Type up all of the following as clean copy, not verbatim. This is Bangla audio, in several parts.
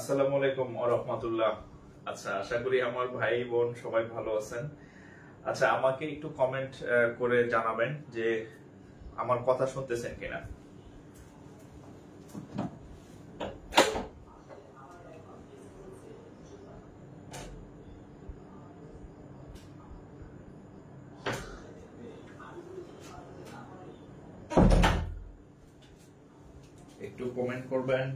আসসালামু আলাইকুম ওয়া রাহমাতুল্লাহ। আচ্ছা, আশা করি আমার ভাই বোন সবাই ভালো আছেন। আচ্ছা, আমাকে একটু কমেন্ট করে জানাবেন যে আমার কথা শুনতেছেন কিনা। একটু কমেন্ট করবেন।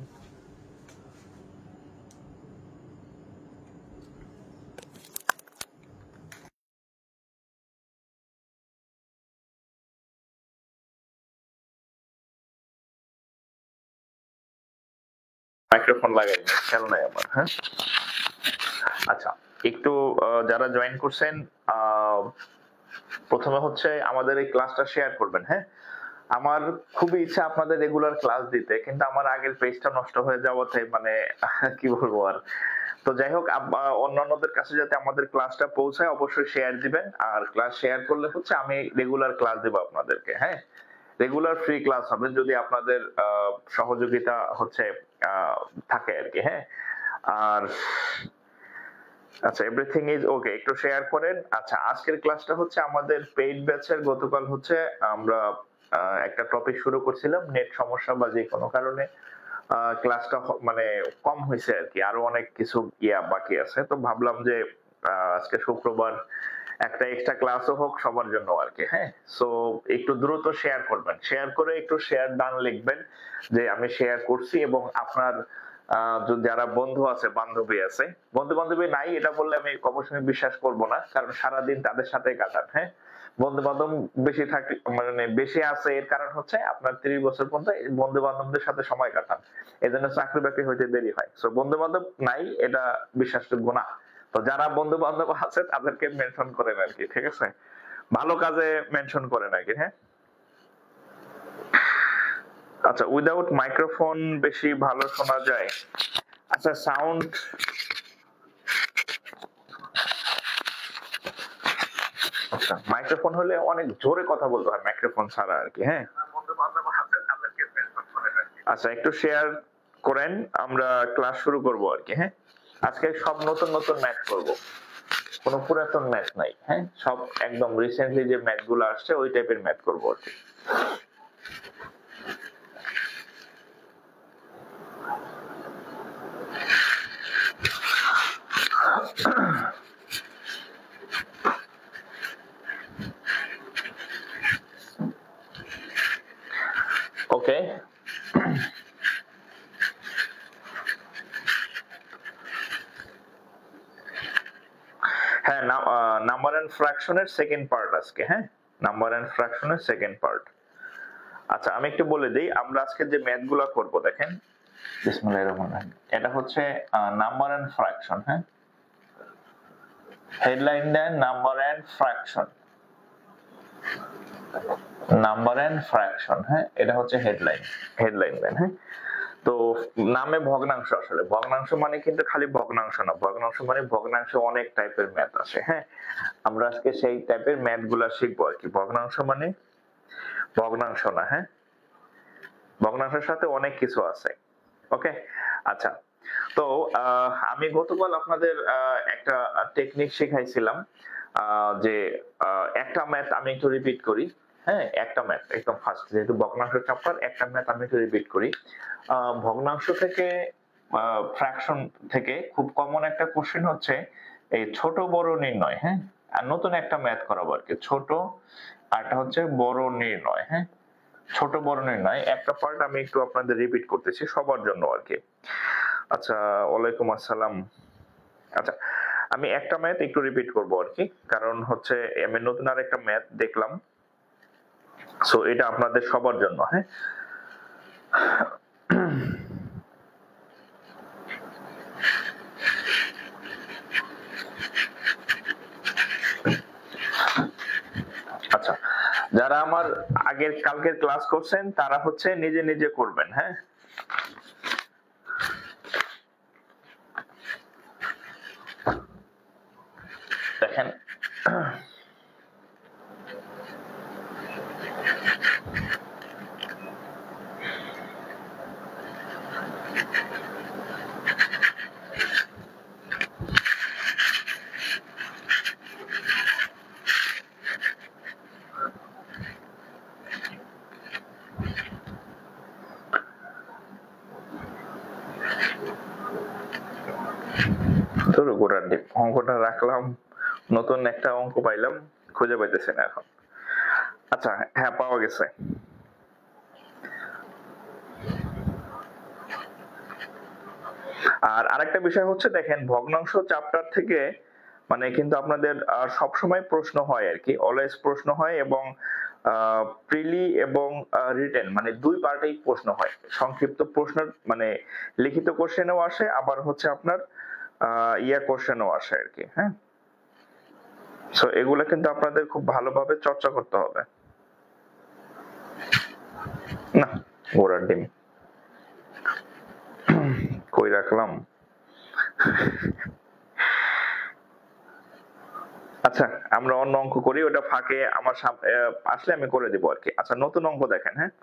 মাইক্রোফোন লাগাই খেয়াল নাই আমার। হ্যাঁ, আচ্ছা, একটু যারা জয়েন করছেন প্রথমে হচ্ছে আমাদের এই ক্লাসটা শেয়ার করবেন। হ্যাঁ, আমার খুবই ইচ্ছা আপনাদের রেগুলার ক্লাস দিতে, কিন্তু আমার আগের পেজটা নষ্ট হয়ে যাওয়াতে মানে কি বলবো আর। তো যাই হোক, অন্যান্যদের কাছে যাতে আমাদের ক্লাসটা পৌঁছায় অবশ্যই শেয়ার দিবেন। আর ক্লাস শেয়ার করলে হচ্ছে আমি রেগুলার ক্লাস দেব আপনাদেরকে। হ্যাঁ, রেগুলার ফ্রি ক্লাস হবে যদি আপনাদের সহযোগিতা হচ্ছে থাকে আর কি। হ্যাঁ, আর আচ্ছা, এভরিথিং ইজ ওকে, একটু শেয়ার করেন। আচ্ছা, আজকের ক্লাসটা হচ্ছে আমাদের পেইড ব্যাচের। গতকাল হচ্ছে আমরা একটা টপিক শুরু করছিলাম, নেট সমস্যা বা যে কোনো কারণে ক্লাসটা মানে কম হয়েছে আর কি, আরো অনেক কিছু বাকি আছে। তো ভাবলাম যে আজকে শুক্রবার একটা এক্সট্রা ক্লাসও হোক সবার জন্য আর কি। হ্যাঁ, সো একটু দ্রুত শেয়ার করবেন, শেয়ার করে একটু শেয়ার ডান লিখবেন যে আমি শেয়ার করছি। এবং আপনার যারা বন্ধু আছে, বান্ধবী আছে, বন্ধু বান্ধবী নাই এটা বললে আমি অবশ্যই বিশ্বাস করব না, কারণ সারাদিন তাদের সাথে কাটান। হ্যাঁ, বন্ধু বান্ধব বেশি থাকে, মানে বেশি আছে, এর কারণ হচ্ছে আপনার 30 বছর পর্যন্ত বন্ধু বান্ধবদের সাথে সময় কাটান, এই জন্য চাকরি বাকরি হইতে দেরি হয়। সো বন্ধু বান্ধব নাই এটা বিশ্বাসযোগ্য না। তো যারা বন্ধু বান্ধব আছে তাদেরকে মেনশন করেন আর কি, ঠিক আছে, ভালো কাজে মেনশন করেন আর কি। হ্যাঁ, আচ্ছা, উইদাউট মাইক্রোফোন বেশি ভালো শোনা যায়। আচ্ছা, সাউন্ড আচ্ছা, মাইক্রোফোন হলে অনেক জোরে কথা বলতে হয় মাইক্রোফোন ছাড়া আর কি। হ্যাঁ, আচ্ছা, একটু শেয়ার করেন, আমরা ক্লাস শুরু করব আর কি। হ্যাঁ, আজকে সব নতুন নতুন ম্যাথ করব, কোনো পুরাতন ম্যাথ নাই। হ্যাঁ, সব একদম রিসেন্টলি যে ম্যাথ গুলো আসছে ওই টাইপের ম্যাথ করব আর কি। ওকে, হ্যাঁ, নাম্বার এন্ড ফ্র্যাকশনের সেকেন্ড পার্ট আজকে। হ্যাঁ, নাম্বার এন্ড ফ্র্যাকশনের সেকেন্ড পার্ট। আচ্ছা, আমি একটু বলে দিই, আমরা আজকে যে ম্যাথ গুলা করবো দেখেন, বিসমিল্লাহির রহমানির রহিম, এটা হচ্ছে নাম্বার এন্ড ফ্র্যাকশন। হ্যাঁ, headline then number and fraction, number and fraction. হ্যাঁ, এটা হচ্ছে হেডলাইন, হেডলাইন দেন। হ্যাঁ, তো নামে ভগ্নাংশ, আসলে ভগ্নাংশ মানে কিন্তু খালি ভগ্নাংশ না, ভগ্নাংশ মানে ভগ্নাংশ অনেক টাইপের ম্যাথ আছে। হ্যাঁ, আমরা আজকে সেই টাইপের ম্যাথ গুলা শিখবো আর কি। ভগ্নাংশ মানে ভগ্নাংশ না, হ্যাঁ, ভগ্নাংশের সাথে অনেক কিছু আছে। ওকে, আচ্ছা, তো আমি গতকাল আপনাদের একটা টেকনিক শেখাইছিলাম, যে একটা ম্যাথ আমি একটু রিপিট করি। হ্যাঁ, একটা ম্যাথ একদম ফার্স্ট, যেহেতু ভগ্নাংশ চ্যাপ্টার, একটা ম্যাথ আমি একটু রিপিট করি। ভগ্নাংশ থেকে, ফ্র্যাকশন থেকে খুব কমন একটা কোশ্চেন হচ্ছে এই ছোট বড় নির্ণয়। হ্যাঁ, আর নতুন একটা ম্যাথ করাবো আর কি, ছোট আর একটা হচ্ছে বড় নির্ণয়। হ্যাঁ, ছোট বড় নির্ণয় একটা পার্ট আমি একটু আপনাদের রিপিট করতেছি সবার জন্য আর কি। আচ্ছা, ওয়ালাইকুম আসসালাম। আচ্ছা, আমি একটা ম্যাথ একটু রিপিট করব আর কি, কারণ হচ্ছে আমি নতুন আর একটা ম্যাথ দেখলাম, সো এটা আপনাদের সবার জন্য। হ্যাঁ, আচ্ছা, যারা আমার আগের কালকের ক্লাস করছেন তারা হচ্ছে নিজে নিজে করবেন। হ্যাঁ, দেখেন, গোড়ার ডিম, অঙ্কটা রাখলাম, নতুন একটা অঙ্ক পাইলাম, খুঁজে পাইতেছি না এখন। আচ্ছা হ্যাঁ, পাওয়া গেছে। আর আরেকটা বিষয় হচ্ছে দেখেন, ভগ্নাংশ চ্যাপ্টার থেকে মানে কিন্তু আপনাদের সব সময় প্রশ্ন হয় আর কি, অলওয়েজ প্রশ্ন হয়, এবং প্রিলি এবং রিটেন মানে দুই পার্টেই প্রশ্ন হয়। সংক্ষিপ্ত প্রশ্ন মানে লিখিত কোশ্চেনও আসে, আবার হচ্ছে আপনার কোশ্চেনও আসে আর কি। হ্যাঁ, সো এগুলো কিন্তু আপনাদের খুব ভালোভাবে চর্চা করতে হবে। না, ঘোড়ার ডিম কই রাখলাম? আচ্ছা আমরা অন্য অঙ্ক করি, ওটা ফাঁকে আমার আসলে আমি করে দিব আর কি। আচ্ছা নতুন অঙ্ক দেখেন। হ্যাঁ,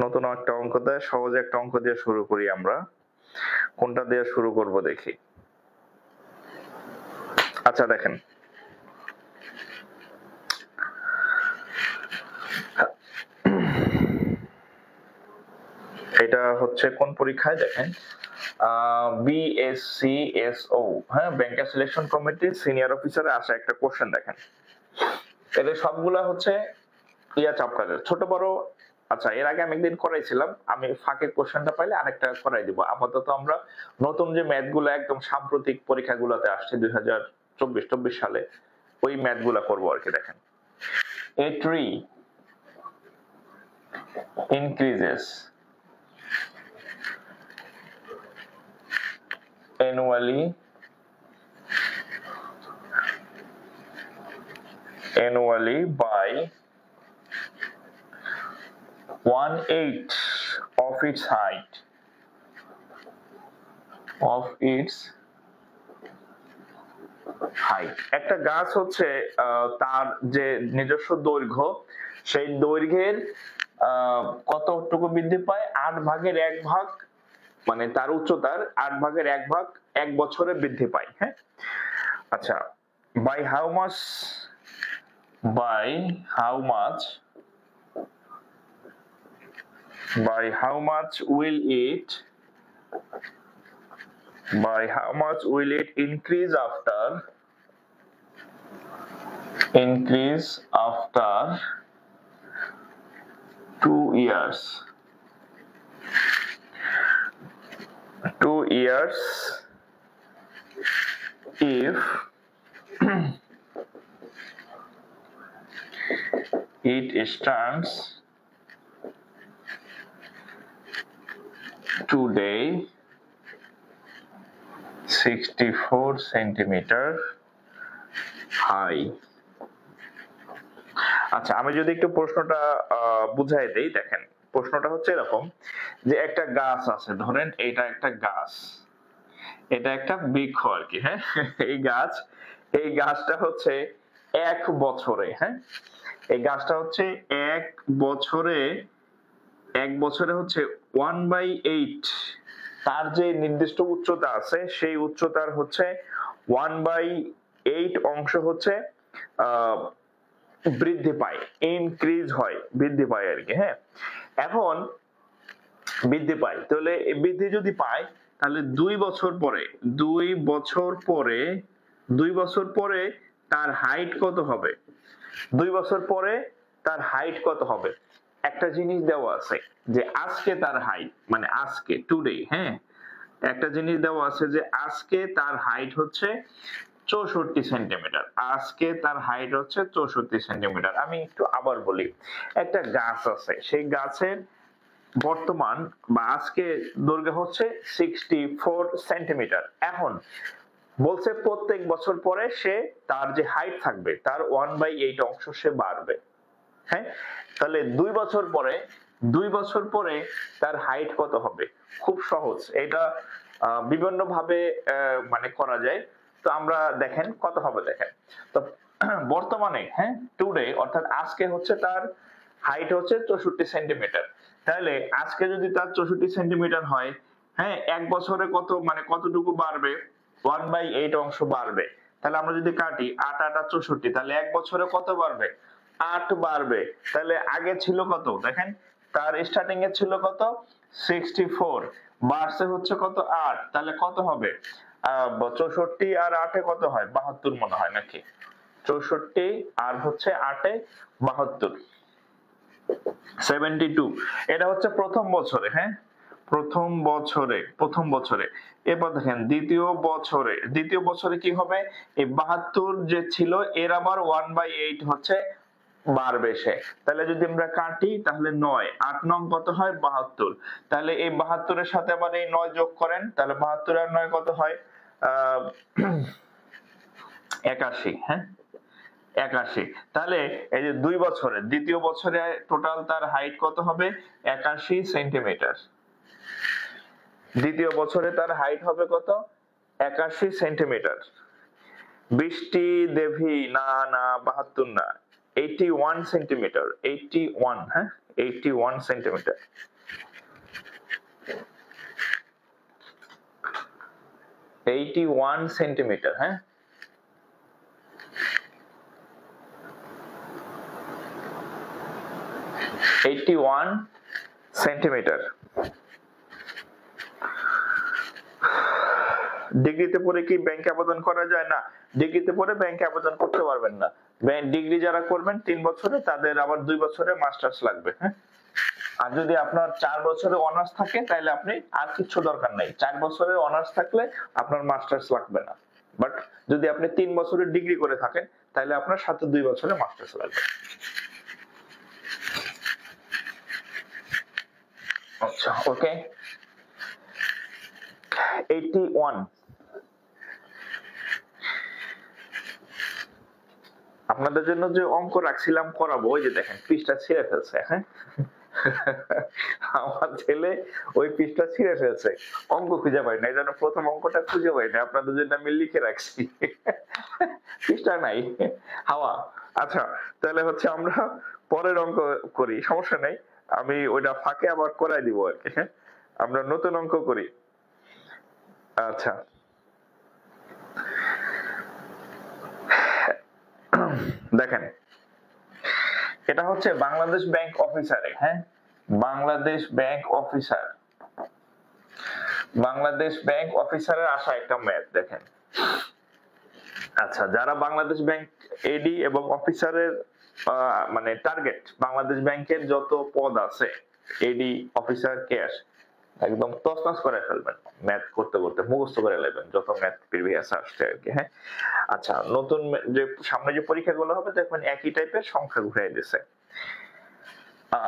নতুন একটা অঙ্ক দেয়, সহজে একটা অঙ্ক দিয়ে শুরু করি আমরা। কোনটা দিয়ে শুরু করব দেখি। আচ্ছা দেখেন, এটা হচ্ছে কোন পরীক্ষায় দেখেন, BSCSO, হ্যাঁ, ব্যাংকার সিলেকশন কমিটি সিনিয়র অফিসারে আসা একটা কোশ্চেন দেখেন। এদের সবগুলা হচ্ছে চ্যাপ্টারের ছোট বড়। আচ্ছা এর আগে আমি একদিন করাইছিলাম, আমি ফাঁকে কোশ্চেনটা পাইলে আরেকটা করাই দিব। আপাতত আমরা নতুন যে ম্যাথ গুলো একদম সাম্প্রতিক পরীক্ষাগুলোতে আসছে 2024 সালে, ওই ম্যাথ গুলা করবো আর কি। দেখেন, a tree increases annually by 1/8 of its height একটা গাছ হচ্ছে তার যে নিজস্ব দৈর্ঘ্য, সেই দৈর্ঘ্যের কতটুকু বৃদ্ধি পায়? 8/1 মানে তার উচ্চতার 8/1 এক বছরে বৃদ্ধি পায়। হ্যাঁ, আচ্ছা by how much will it increase after 2 years? 2 years if it stands today 64 centimeter high. আচ্ছা আমি যদি একটু প্রশ্নটা বুঝাই দেই, দেখেন প্রশ্নটা হচ্ছে এরকম যে একটা গাছ আছে, ধরেন এটা একটা গাছ, এটা একটা বৃক্ষ আর কি। হ্যাঁ, এই গাছটা হচ্ছে 1 বছরে, হ্যাঁ, এই গাছটা হচ্ছে 1 বছরে হচ্ছে 1/8 তার যে নির্দিষ্ট উচ্চতা আছে, সেই উচ্চতার হচ্ছে 1/8 অংশ হচ্ছে বৃদ্ধি পায়, ইনক্রিজ হয়, বৃদ্ধি পায় আর কি। হ্যাঁ, এখন বৃদ্ধি পায়, তাহলে বৃদ্ধি যদি পায় তাহলে 2 বছর পরে তার হাইট কত হবে? 2 বছর পরে তার হাইট কত হবে? একটা জিনিস দেওয়া আছে যে আজকে তার হাইট মানে আজকে টুডে, হ্যাঁ, একটা জিনিস দেওয়া আছে যে আজকে তার হাইট হচ্ছে 64 সেন্টিমিটার। আজকে তার হাইট হচ্ছে 64 সেন্টিমিটার। আমি একটু আবার বলি, একটা গাছ আছে, সেই গাছের বর্তমান বা আজকে দৈর্ঘ্য হচ্ছে 64 সেন্টিমিটার। এখন বলছে প্রত্যেক বছর পরে সে তার যে হাইট থাকবে তার 1/8 অংশ সে বাড়বে। হ্যাঁ, তাহলে 2 বছর পরে তার হাইট কত হবে? খুব সহজ, এটা বিভিন্ন ভাবে মানে করা যায়। তো আমরা দেখেন কত হবে, দেখেন তো বর্তমানে, হ্যাঁ, টুডে অর্থাৎ আজকে হচ্ছে তার হাইট হচ্ছে 64 সেন্টিমিটার। তাহলে আজকে যদি তার 64 সেন্টিমিটার হয়, হ্যাঁ, 1 বছরে কত মানে কতটুকু বাড়বে? 1/8 অংশ বাড়বে। তাহলে আমরা যদি কাটি 8 8 64, তাহলে 1 বছরে কত বাড়বে? 8 বাড়বে। তাহলে আগে ছিল কত? দেখেন তার স্টার্টিং এ ছিল কত? 64, বাড়ছে হচ্ছে কত? 8। তাহলে কত হবে? 64 আর 8 কত হয়? 72 মনে হয় নাকি? 64 আর হচ্ছে 8 72, 72। এটা হচ্ছে প্রথম বছরে, হ্যাঁ, প্রথম বছরে। এবার দেখেন দ্বিতীয় বছরে কি হবে? এই 72 যে ছিল এর আবার 1/8 হচ্ছে বাড়বে সে। তাহলে যদি আমরা কাটি তাহলে 9, 8 নং কত হয়? 72। তাহলে এই 72 এর সাথে আবার এই 9 যোগ করেন, তাহলে 72 আর 9 কত হয়? 81, হ্যাঁ, 81। তাহলে এই যে 2 বছরে, দ্বিতীয় বছরে টোটাল তার হাইট কত হবে? 81 সেন্টিমিটার। দ্বিতীয় বছরে তার হাইট হবে কত? 81 সেন্টিমিটার। বৃষ্টি দেবী, না না 72 না, 81 সেন্টিমিটার, 81, হ্যাঁ, 81 সেন্টিমিটার। 81 সেন্টিমিটার, হ্যাঁ। সেন্টিমিটার। ডিগ্রিতে পড়ে কি ব্যাংকে আবেদন করা যায়? না, ডিগ্রিতে পড়ে ব্যাংকে আবেদন করতে পারবেন না। ডিগ্রি যারা করবেন 3 বছরে, তাদের আবার 2 বছরে মাস্টার্স লাগবে, হ্যাঁ। আর যদি আপনার 4 বছরের অনার্স থাকে তাহলে আপনি আর কিছু দরকার নাই। 4 বছরের অনার্স থাকলে আপনার মাস্টার্স লাগবে না। বাট যদি আপনি 3 বছরের ডিগ্রি করে থাকেন তাহলে আপনার সাথে 2 বছরের মাস্টার্স লাগবে। আচ্ছা, ওকে। 81। আপনাদের জন্য যে অঙ্ক রাখছিলাম করাবো, ওই যে দেখেন পৃষ্ঠা ছিঁড়ে ফেলছে, হ্যাঁ। আমার ছেলে ওই পৃষ্ঠা ছিঁড়ে ফেলছে, অঙ্ক খুঁজে পাই না, এই জন্য প্রথম অঙ্কটা খুঁজে পাই না, আপনাদের জন্য আমি লিখে রাখছি। পৃষ্ঠা নাই, হাওয়া। আচ্ছা, তাহলে হচ্ছে আমরা পরের অঙ্ক করি, সমস্যা নাই, আমি ওইটা ফাঁকে আবার করাই দিব আর কি, হ্যাঁ। আমরা নতুন অঙ্ক করি। আচ্ছা, দেখেন এটা হচ্ছে বাংলাদেশ ব্যাংক অফিসারে, হ্যাঁ, Bangladesh bank officer, Bangladesh bank অফিসারের আসা একটা ম্যাথ দেখেন। আচ্ছা, যারা বাংলাদেশ ব্যাংক এডি এবং অফিসারের মানে টার্গেট, বাংলাদেশ ব্যাংকের যত পদ আছে এডি অফিসার ক্যাশ, একদম তছনছ করে ফেলবেন ম্যাথ করতে করতে, মুখস্থ করে নেবেন যত ম্যাথ প্রিভিয়াস আসছে আর কি, হ্যাঁ। আচ্ছা, নতুন যে সামনে যে পরীক্ষাগুলো হবে দেখবেন একই টাইপের সংখ্যা ঘুরিয়ে দিছে।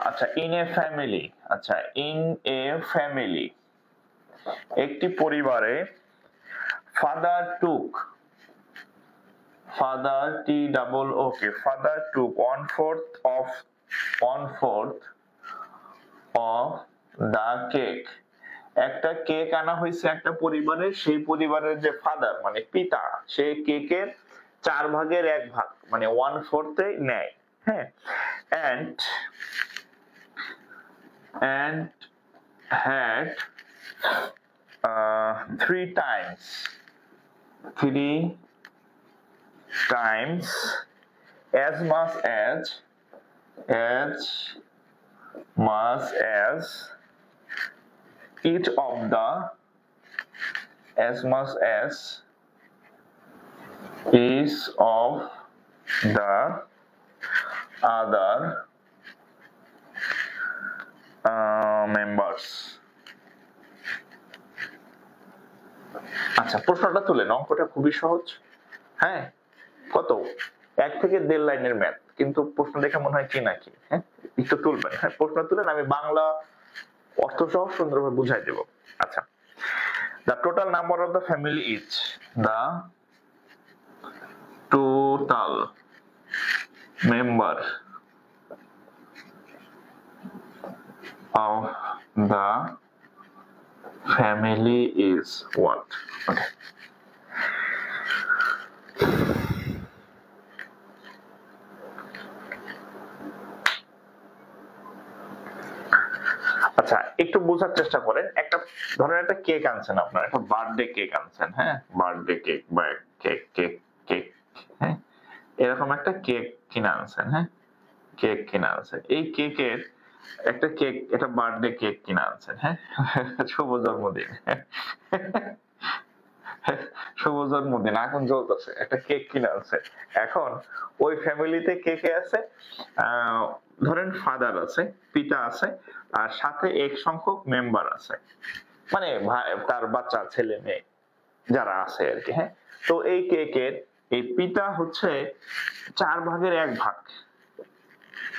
আচ্ছা, ইন এ ফ্যামিলি, আচ্ছা, ইন এ ফ্যামিলি, একটি পরিবারে father took, father T double okay, father took 1/4 of the cake. একটা কেক আনা হয়েছে একটা পরিবারের, সেই পরিবারের যে ফাদার মানে পিতা, সে কেকের 4 ভাগের 1 ভাগ মানে 1/4 নেয়, হ্যাঁ। and had 3 times as much as each of the other members. আচ্ছা, প্রশ্নটা তুলেন, অঙ্কটা খুবই সহজ, হ্যাঁ। কত 1 থেকে 1.5 লাইনের ম্যাথ, কিন্তু প্রশ্ন দেখে মনে হয় কি নাকি, হ্যাঁ। একটু তুলবেন, হ্যাঁ, প্রশ্ন তুলেন, আমি বাংলা অর্থ সহ সুন্দরভাবে বুঝাই দেব। আচ্ছা, the total number of the family is, the total member of the family is what? Okay. আচ্ছা, একটু বোঝার চেষ্টা করেন। একটা ধরেন একটা কেক আনছেন, আপনার একটা বার্থডে কেক আনছেন, হ্যাঁ, বার্থডে কেক বা কেক, হ্যাঁ, এরকম একটা কেক কিনে আনছেন, হ্যাঁ, কেক কিনে আনছেন। এই কেকের একটা কেক, এটা বার্থডে কেক কিনে আনছেন, হ্যাঁ, শুভ জন্মদিন, শুভ জন্মদিন, আগুন জ্বলতেছে, একটা কেক কিনে আনছে। এখন ওই ফ্যামিলিতে কে কে আছে? ধরেন ফাদার আছে, পিতা আছে, আর সাথে এক সংখ্যক মেম্বার আছে, মানে তার বাচ্চা ছেলে মেয়ে যারা আছে আর কি। হ্যাঁ, তো এই কেকের এই পিতা হচ্ছে 4/1 ভাগ,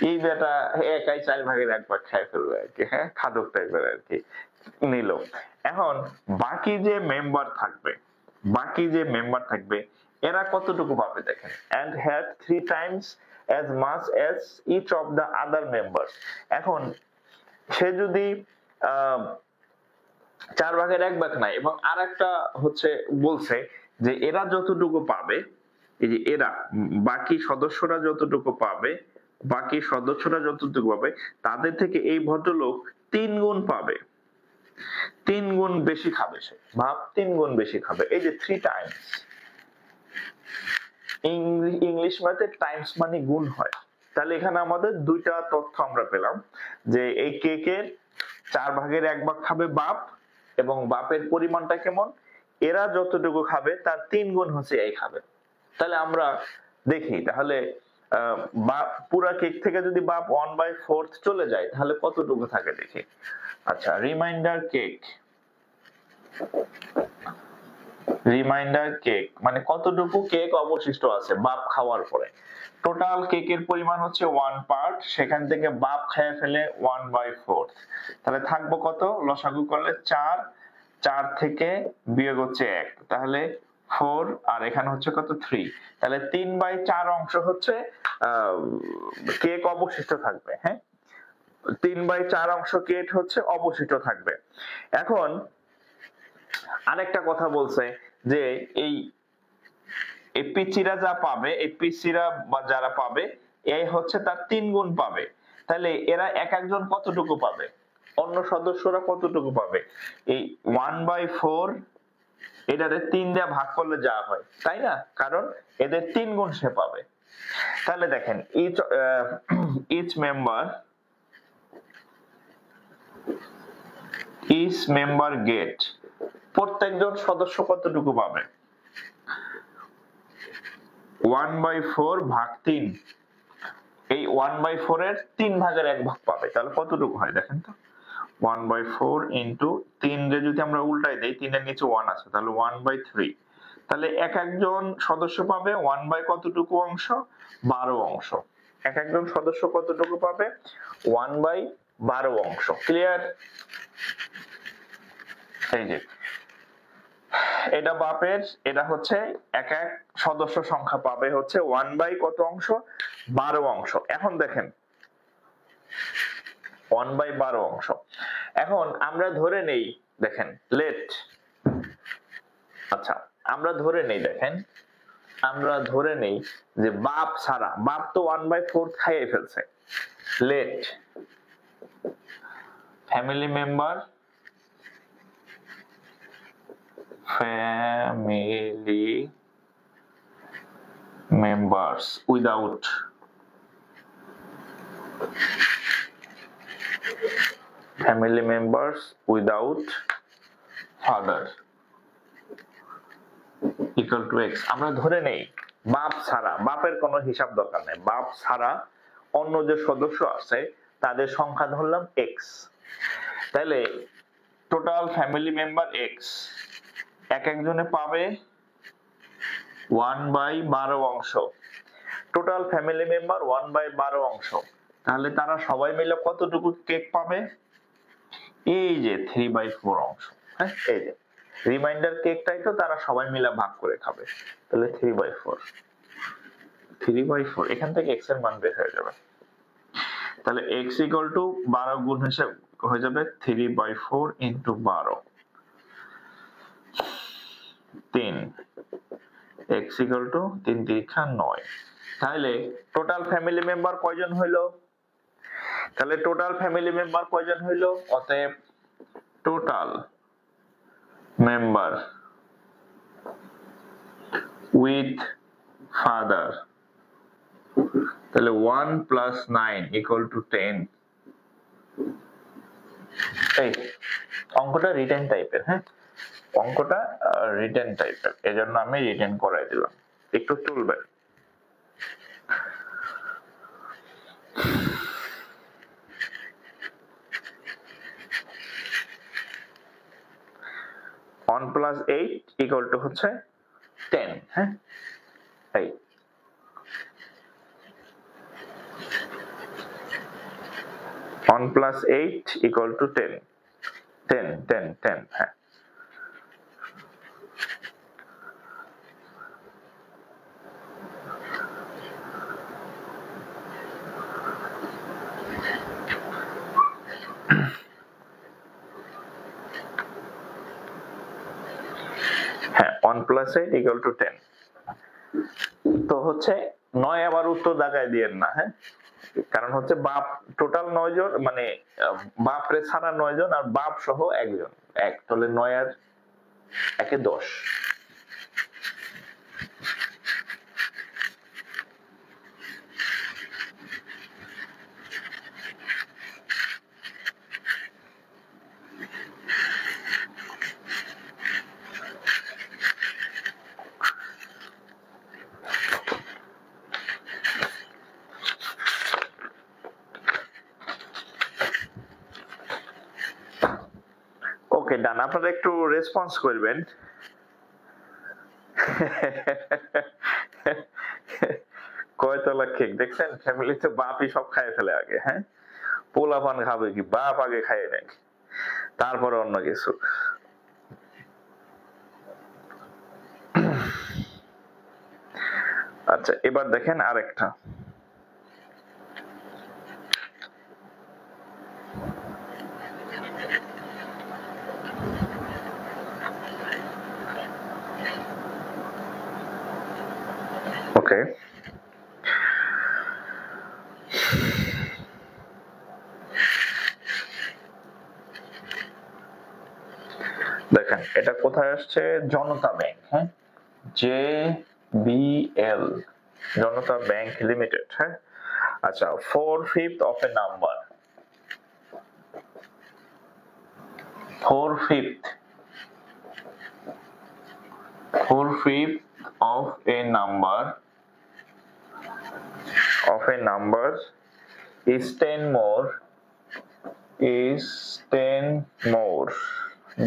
এই বেটা একাই 4/1 ভাগ খায় ফেলবে আর কি। হ্যাঁ, খাদক টাইপের আর কি নিল। এখন বাকি যে মেম্বার থাকবে, বাকি যে মেম্বার থাকবে এরা কতটুকু পাবে দেখেন, and had 3 times as much as each of the other members। এখন সে যদি 4/1 নাই, এবং আর একটা হচ্ছে বলছে যে এরা যতটুকু পাবে, এই যে এরা বাকি সদস্যরা যতটুকু পাবে, বাকি সদস্যরা যতটুকু পাবে তাদের থেকে এই ভদ্রলোক 3 গুণ পাবে, 3 গুণ বেশি খাবে সে, ভাব 3 গুণ বেশি খাবে। এই যে 3 টাইমস, ইংলিশ মাতে টাইমস মানে গুণ হয়। তাহলে এখানে আমাদের দুইটা তথ্য আমরা পেলাম, যে এই কেকের 4/1 খাবে বাপ, এবং বাপের পরিমাণটা কেমন, এরা যতটুকু খাবে তার 3 গুণ হচ্ছে এই খাবে। তাহলে আমরা দেখি, তাহলে পুরা কেক থেকে যদি বাপ 1/4 চলে যায় তাহলে কতটুকু থাকে দেখি। আচ্ছা, রিমাইন্ডার কেক, রিমাইন্ডার কেক মানে কতটুকু কেক অবশিষ্ট আছে বাপ খাওয়ার পরে। টোটাল কেকের পরিমাণ হচ্ছে 1 পার্ট, সেখান থেকে বাপ খেয়ে ফেলে 1/4, তাহলে থাকবো কত? লসাগু করলে 4, 4 থেকে বিয়োগ হচ্ছে 1, তাহলে 4, আর এখানে হচ্ছে কত? 3, তাহলে 3/4 অংশ হচ্ছে কেক অবশিষ্ট থাকবে। হ্যাঁ, 3/4 অংশ কেক হচ্ছে অবশিষ্ট থাকবে। এখন আরেকটা কথা বলছে যে এই পিচিরা যা পাবে, এই পিচিরা বা যারা পাবে এই হচ্ছে তার 3 গুণ পাবে। তাহলে এরা এক একজন কতটুকু পাবে, অন্য সদস্যরা কতটুকু পাবে? এই 1/4 এটারে 3 দিয়ে ভাগ করলে যা হয়, তাই না? কারণ এদের 3 গুণ সে পাবে। তাহলে দেখেন ইচ মেম্বার গেট, প্রত্যেকজন সদস্য কতটুকু পাবে? 1/4 ভাগ 3, এই 1/4 এর 3/1 পাবে। তাহলে কতটুকু হয় দেখেন তো, 1/4 ইন্টু 3 রে যদি আমরা উল্টাই দেই, 3 এর নিচে 1 আছে, তাহলে 1/3। তাহলে এক একজন সদস্য পাবে 1 কতটুকু অংশ? 12 অংশ। এক একজন সদস্য কতটুকু পাবে? 1/12 অংশ। ক্লিয়ার? এই যে এটা বাপের, এটা হচ্ছে এক এক সদস্য সংখ্যা পাবে হচ্ছে 1 কত অংশ? 12 অংশ। এখন দেখেন 1/12 অংশ। এখন আমরা ধরে নেই, দেখেন লেট, আচ্ছা আমরা ধরে নেই, দেখেন আমরা ধরে নেই যে বাপ ছাড়া, বাপ তো 1/4 খাইয়ে ফেলছে, let family members without father equal to x। আমরা ধরে নেই বাপ ছাড়া, বাপের কোনো হিসাব দরকার নেই, বাপ ছাড়া অন্য যে সদস্য আছে তাদের সংখ্যা ধরলাম x। তাহলে টোটাল ফ্যামিলি মেম্বার x, এক একজনে পাবে 1/12 অংশ। টোটাল ফ্যামিলি মেম্বার 1/12 অংশ, তাহলে তারা সবাই মিলে কতটুকু কেক পাবে? এই যে 3/4 অংশ। হ্যাঁ, এই যে রিমাইন্ডার কেকটাই তো তারা সবাই মিলে ভাগ করে খাবে, তাহলে 3/4 এখান থেকে x এর মান বের হয়ে যাবে। তাহলে x ইকুয়াল টু 12 গুণ হিসেবে হয়ে যাবে 3/4 ইন্টু 12, 3, x ইকুয়াল টু 3 × 9। তাহলে টোটাল ফ্যামিলি মেম্বার কয়জন হইলো? তাহলে টোটাল ফ্যামিলি মেম্বার কয়জন হইলো? অতএব টোটাল মেম্বার উইথ ফাদার, তাহলে 1 + 9 = 10। এই অঙ্কটা রিটেন টাইপের। হ্যাঁ, অঙ্কটা রিটেন টাইপের, এজন্য আমি রিটেন করাই দিলাম, একটু তুলবেন। One plus eight equal to হচ্ছে 10, হ্যাঁ এই 1 plus 8 equal to 10, 10, 10, 10, হ্যাঁ। হ্যাঁ 1 plus 8 equal to 10। তো হচ্ছে 9 আবার উত্তর দাগায় দিয়েন না, হ্যাঁ, কারণ হচ্ছে বাপ টোটাল 9 জন, মানে বাপ রে ছাড়া 9 জন আর বাপ সহ একজন, এক, তাহলে 9 আর 1 এ 10। ওকে ডান, আপনারা একটু রেসপন্স করবেন। কয়তলা কেক দেখছেন, ফ্যামিলিতে বাপই সব খায় ফেলে আগে, হ্যাঁ, পোলাপান খাবে কি, বাপ আগে খায় নাকি, তারপরে অন্য কিছু। আচ্ছা এবার দেখেন আরেকটা, ওকে দেখেন এটা কোথায় আসছে, জনতা ব্যাংক, হ্যাঁ, JBL, জনতা ব্যাংক লিমিটেড, হ্যাঁ। আচ্ছা 4/5 of a number, 4/5 of a number is 10 more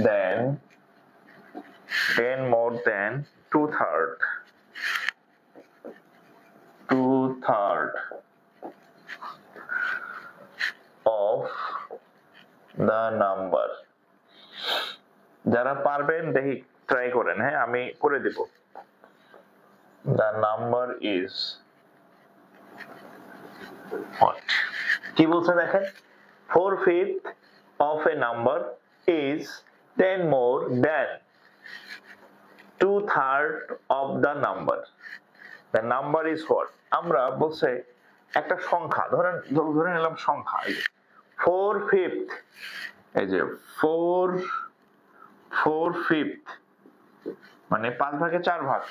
than 2/3 of the number। যারা পারবেন দেখি ট্রাই করেন, হ্যাঁ আমি করে দেব। The number is what? কি বলছে দেখেন, 4/5 of a number is 10 more than 2/3 of the number। The number is what? আমরা বলছে একটা সংখ্যা, ধরে নিলাম সংখ্যা, এই যে 4/5, এই যে 4/5 মানে 5 ভাগে 4 ভাগ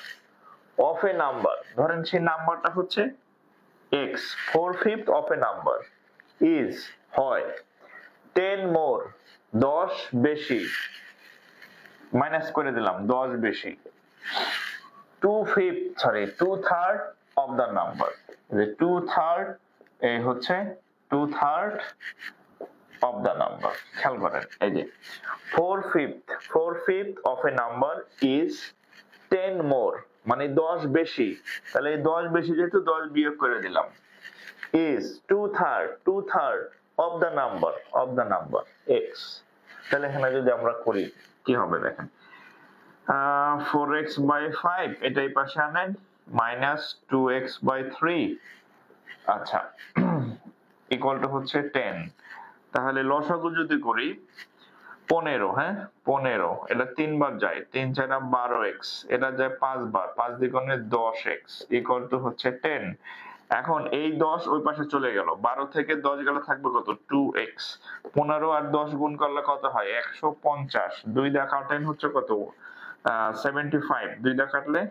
of a number, ধরেন সেই নাম্বারটা হচ্ছে x, 4/5 of a number is হয় 10 more 10 বেশি, মাইনাস করে দিলাম 10 বেশি, 2/3 of the number, যে 2/3 এই হচ্ছে 2/3 of the number। খেয়াল করেন এই যে 4/5 of a number is 10 more মানে 10 বেশি, তাহলে এই 10 বেশি যেহেতু 10 বিয়োগ করে দিলাম, is 2/3 of the number x। তাহলে এখানে যদি আমরা করি কি হবে দেখেন, 4x/5 এটাই পাশে আনেন, মাইনাস 2x/3, আচ্ছা ইকুয়াল টু হচ্ছে 10। তাহলে লসাগু যদি করি 15, হ্যাঁ 15, এটা 3 বার যায়, 3 × 4 = 12x, এটা যায় 5 বার, 5 দ্বিগুণে 10x ইকুয়াল টু হচ্ছে 10। এখন এই 10 ওই পাশে চলে গেল, 12 থেকে 10 গেলে থাকবে কত, 2x। 15 আর 10 গুণ করলে কত হয়, 150, 2 দিয়ে কাটেন হচ্ছে কত, 75, 2 দিয়ে কাটলে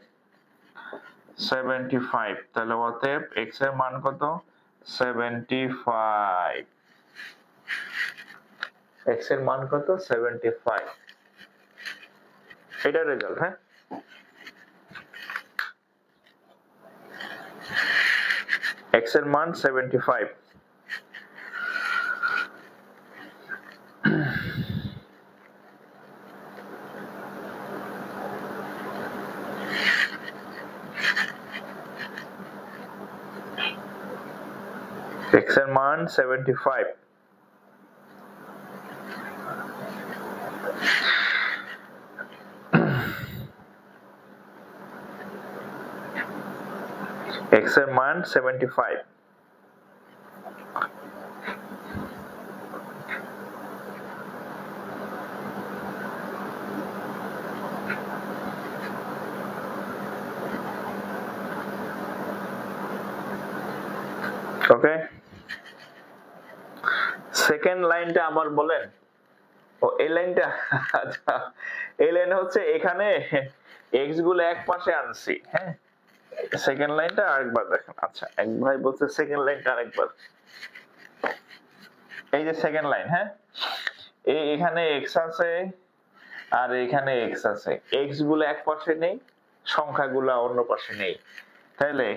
75, তাহলে অতএব x এর মান কত, 75, x এর মান কত, 75। এটা রেজাল্ট, হ্যাঁ। x এর মান 75, x এর মান 75, x এর মান 75, ওকে। সেকেন্ড লাইনটা আবার বলেন। ও এই লাইনটা, আচ্ছা এই লাইন হচ্ছে এখানে x গুলো এক পাশে আনছি, হ্যাঁ। সেকেন্ড লাইনটা আরেকবার দেখেন। আচ্ছা এক ভাই বলছে সেকেন্ড লাইনটা আরেকবার, এই যে সেকেন্ড লাইন, হ্যাঁ। এখানে x আছে আর এখানে x আছে, x গুলো এক পাশে নেই, সংখ্যাগুলো অন্য পাশে নেই, তাহলে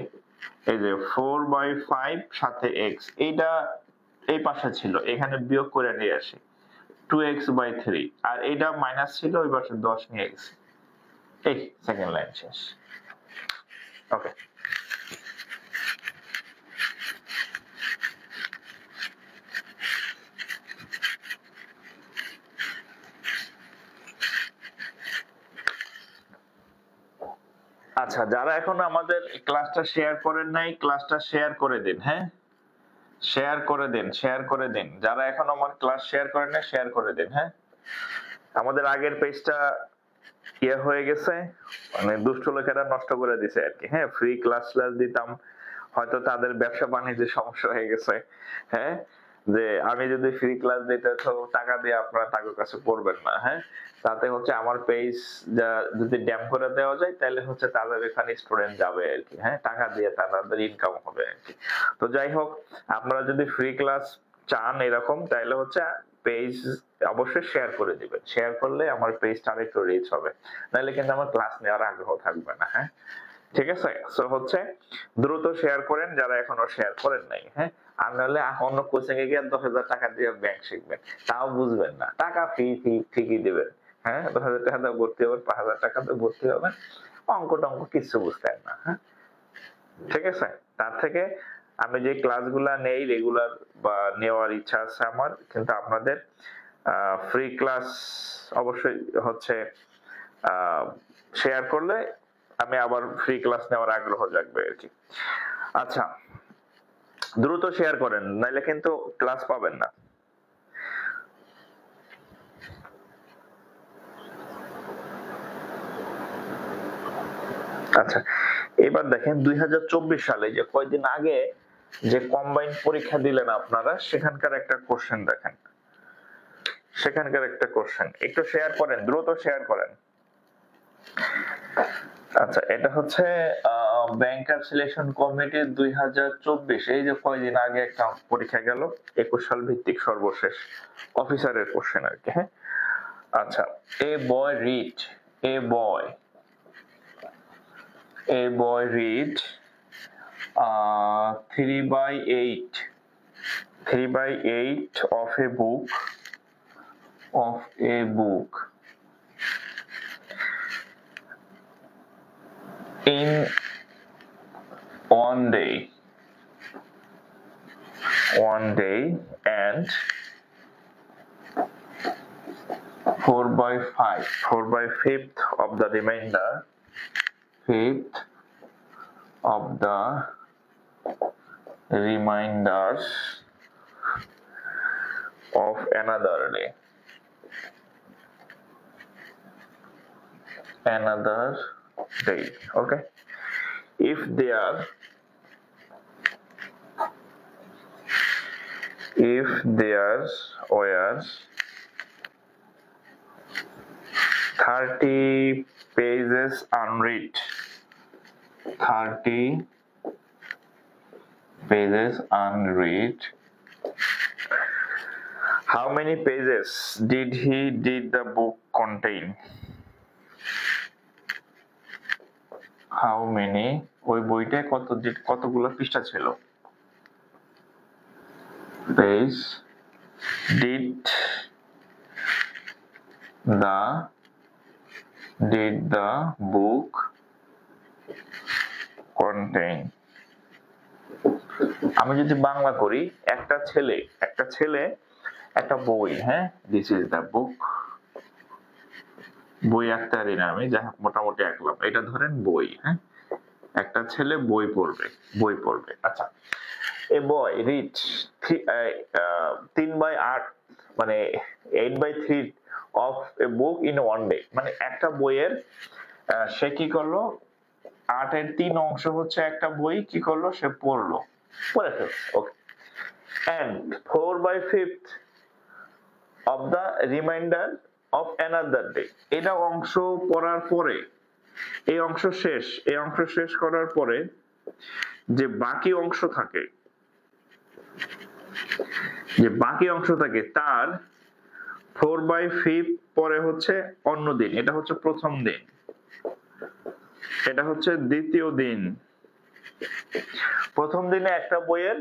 এই যে 4/5 সাথে x, এইটা এই পাশে ছিল, এখানে বিয়োগ করে নিয়ে আসি 2x/3, আর এটা মাইনাস ছিল, ওই পাশে 10 নিয়ে গেছি। এই সেকেন্ড লাইন শেষ। ওকে, আচ্ছা যারা এখন আমাদের ক্লাসটা শেয়ার করেন নাই, ক্লাসটা শেয়ার করে দিন, হ্যাঁ। শেয়ার করে দিন, শেয়ার করে দিন, যারা এখন আমার ক্লাস শেয়ার করেন না শেয়ার করে দিন, হ্যাঁ। আমাদের আগের পেজটা ইয়ে হয়ে গেছে, মানে দুষ্ট লোকেরা নষ্ট করে দিছে আর কি, হ্যাঁ। ফ্রি ক্লাস দিতাম, হয়তো তাদের ব্যবসা বাণিজ্যের সমস্যা হয়ে গেছে, হ্যাঁ। যে আমি যদি ফ্রি ক্লাস দিতে, তো টাকা দিয়ে আপনারা টাকার কাছে পড়বেন না, হ্যাঁ। তাতে হচ্ছে আমার পেজ যা যদি ড্যাম করে দেওয়া যায়, তাহলে হচ্ছে তাদের এখানে স্টুডেন্ট যাবে আর কি, হ্যাঁ, টাকা দিয়ে তাদের ইনকাম হবে আর কি। তো যাই হোক, আপনারা যদি ফ্রি ক্লাস চান এরকম, তাহলে হচ্ছে পেজ অবশ্যই শেয়ার করে দিবেন। শেয়ার করলে আমার পেজটা আরেকটু রিচ হবে, নাহলে কিন্তু আমার ক্লাস নেওয়ার আগ্রহ থাকবে না, হ্যাঁ। ঠিক আছে, সো হচ্ছে দ্রুত শেয়ার করেন যারা এখনো শেয়ার করেন নাই, হ্যাঁ। আর নাহলে অন্য কোচিং এ গিয়ে 10,000 টাকা দিয়ে ব্যাংক শিখবেন, তাও বুঝবেন না, টাকা ফি ঠিকই দিবেন, হ্যাঁ। 10,000 টাকা দিয়ে ভর্তি হবেন, 5,000 টাকা দিয়ে ভর্তি হবেন, অঙ্ক টঙ্ক কিছু বুঝতেন না, হ্যাঁ। ঠিক আছে, তার থেকে আমি যে ক্লাসগুলা নেই রেগুলার বা নেওয়ার ইচ্ছা আছে আমার, কিন্তু আপনাদের ফ্রি ক্লাস অবশ্যই হচ্ছে শেয়ার করলে আমি আবার ফ্রি ক্লাস নেওয়ার আগ্রহ জাগবে আর কি। আচ্ছা দ্রুত শেয়ার করেন, নাইলে কিন্তু ক্লাস পাবেন না। আচ্ছা এবার দেখেন 2024 সালে যে কয়েকদিন আগে যে কম্বাইন্ড পরীক্ষা দিলেন আপনারা, সেখানকার একটা কোশ্চেন দেখেন, সেখানকার একটা কোশ্চেন একটু শেয়ার করেন, দ্রুত শেয়ার করেন। আচ্ছা এটা হচ্ছে ব্যাংকার সিলেকশন কমিটি 2024, এই যে কয়েকদিন আগে একটা পরীক্ষা গেল, 21 সাল ভিত্তিক সর্বশেষ অফিসারের কোশ্চেন আর কি, হ্যাঁ। আচ্ছা a boy read, a boy read 3/8 of a book in one day and 4/5 of the reminders of another day. Okay, if there were 30 pages unread, 30 pages unread, how many pages did the book contain? How many, ওই বইটায় কতগুলো পৃষ্ঠা ছিল, page did the book contain. আমি যদি বাংলা করি, একটা ছেলে একটা বই, হ্যাঁ, দিস ইজ দ্য বুক, বই আঁকতে না আমি, যাই হোক মোটামুটি আঁকলাম, এটা ধরেন বই, হ্যাঁ, একটা ছেলে বই পড়বে। আচ্ছা, এ বয় রিড 3/8 মানে 8/3 of A book in one day, মানে একটা বইয়ের সে কি করলো, 8/3 অংশ হচ্ছে একটা বই কি করলো, সে পড়ে ফেলছে। ওকে, and 4/5 of the remainder of another day, এটা অংশ পড়ার পরে, এই অংশ শেষ করার পরে যে বাকি অংশ থাকে তার 4/5 পরে হচ্ছে অন্য দিন, এটা হচ্ছে প্রথম দিন, এটা হচ্ছে দ্বিতীয় দিন। প্রথম দিনে একটা বইয়ের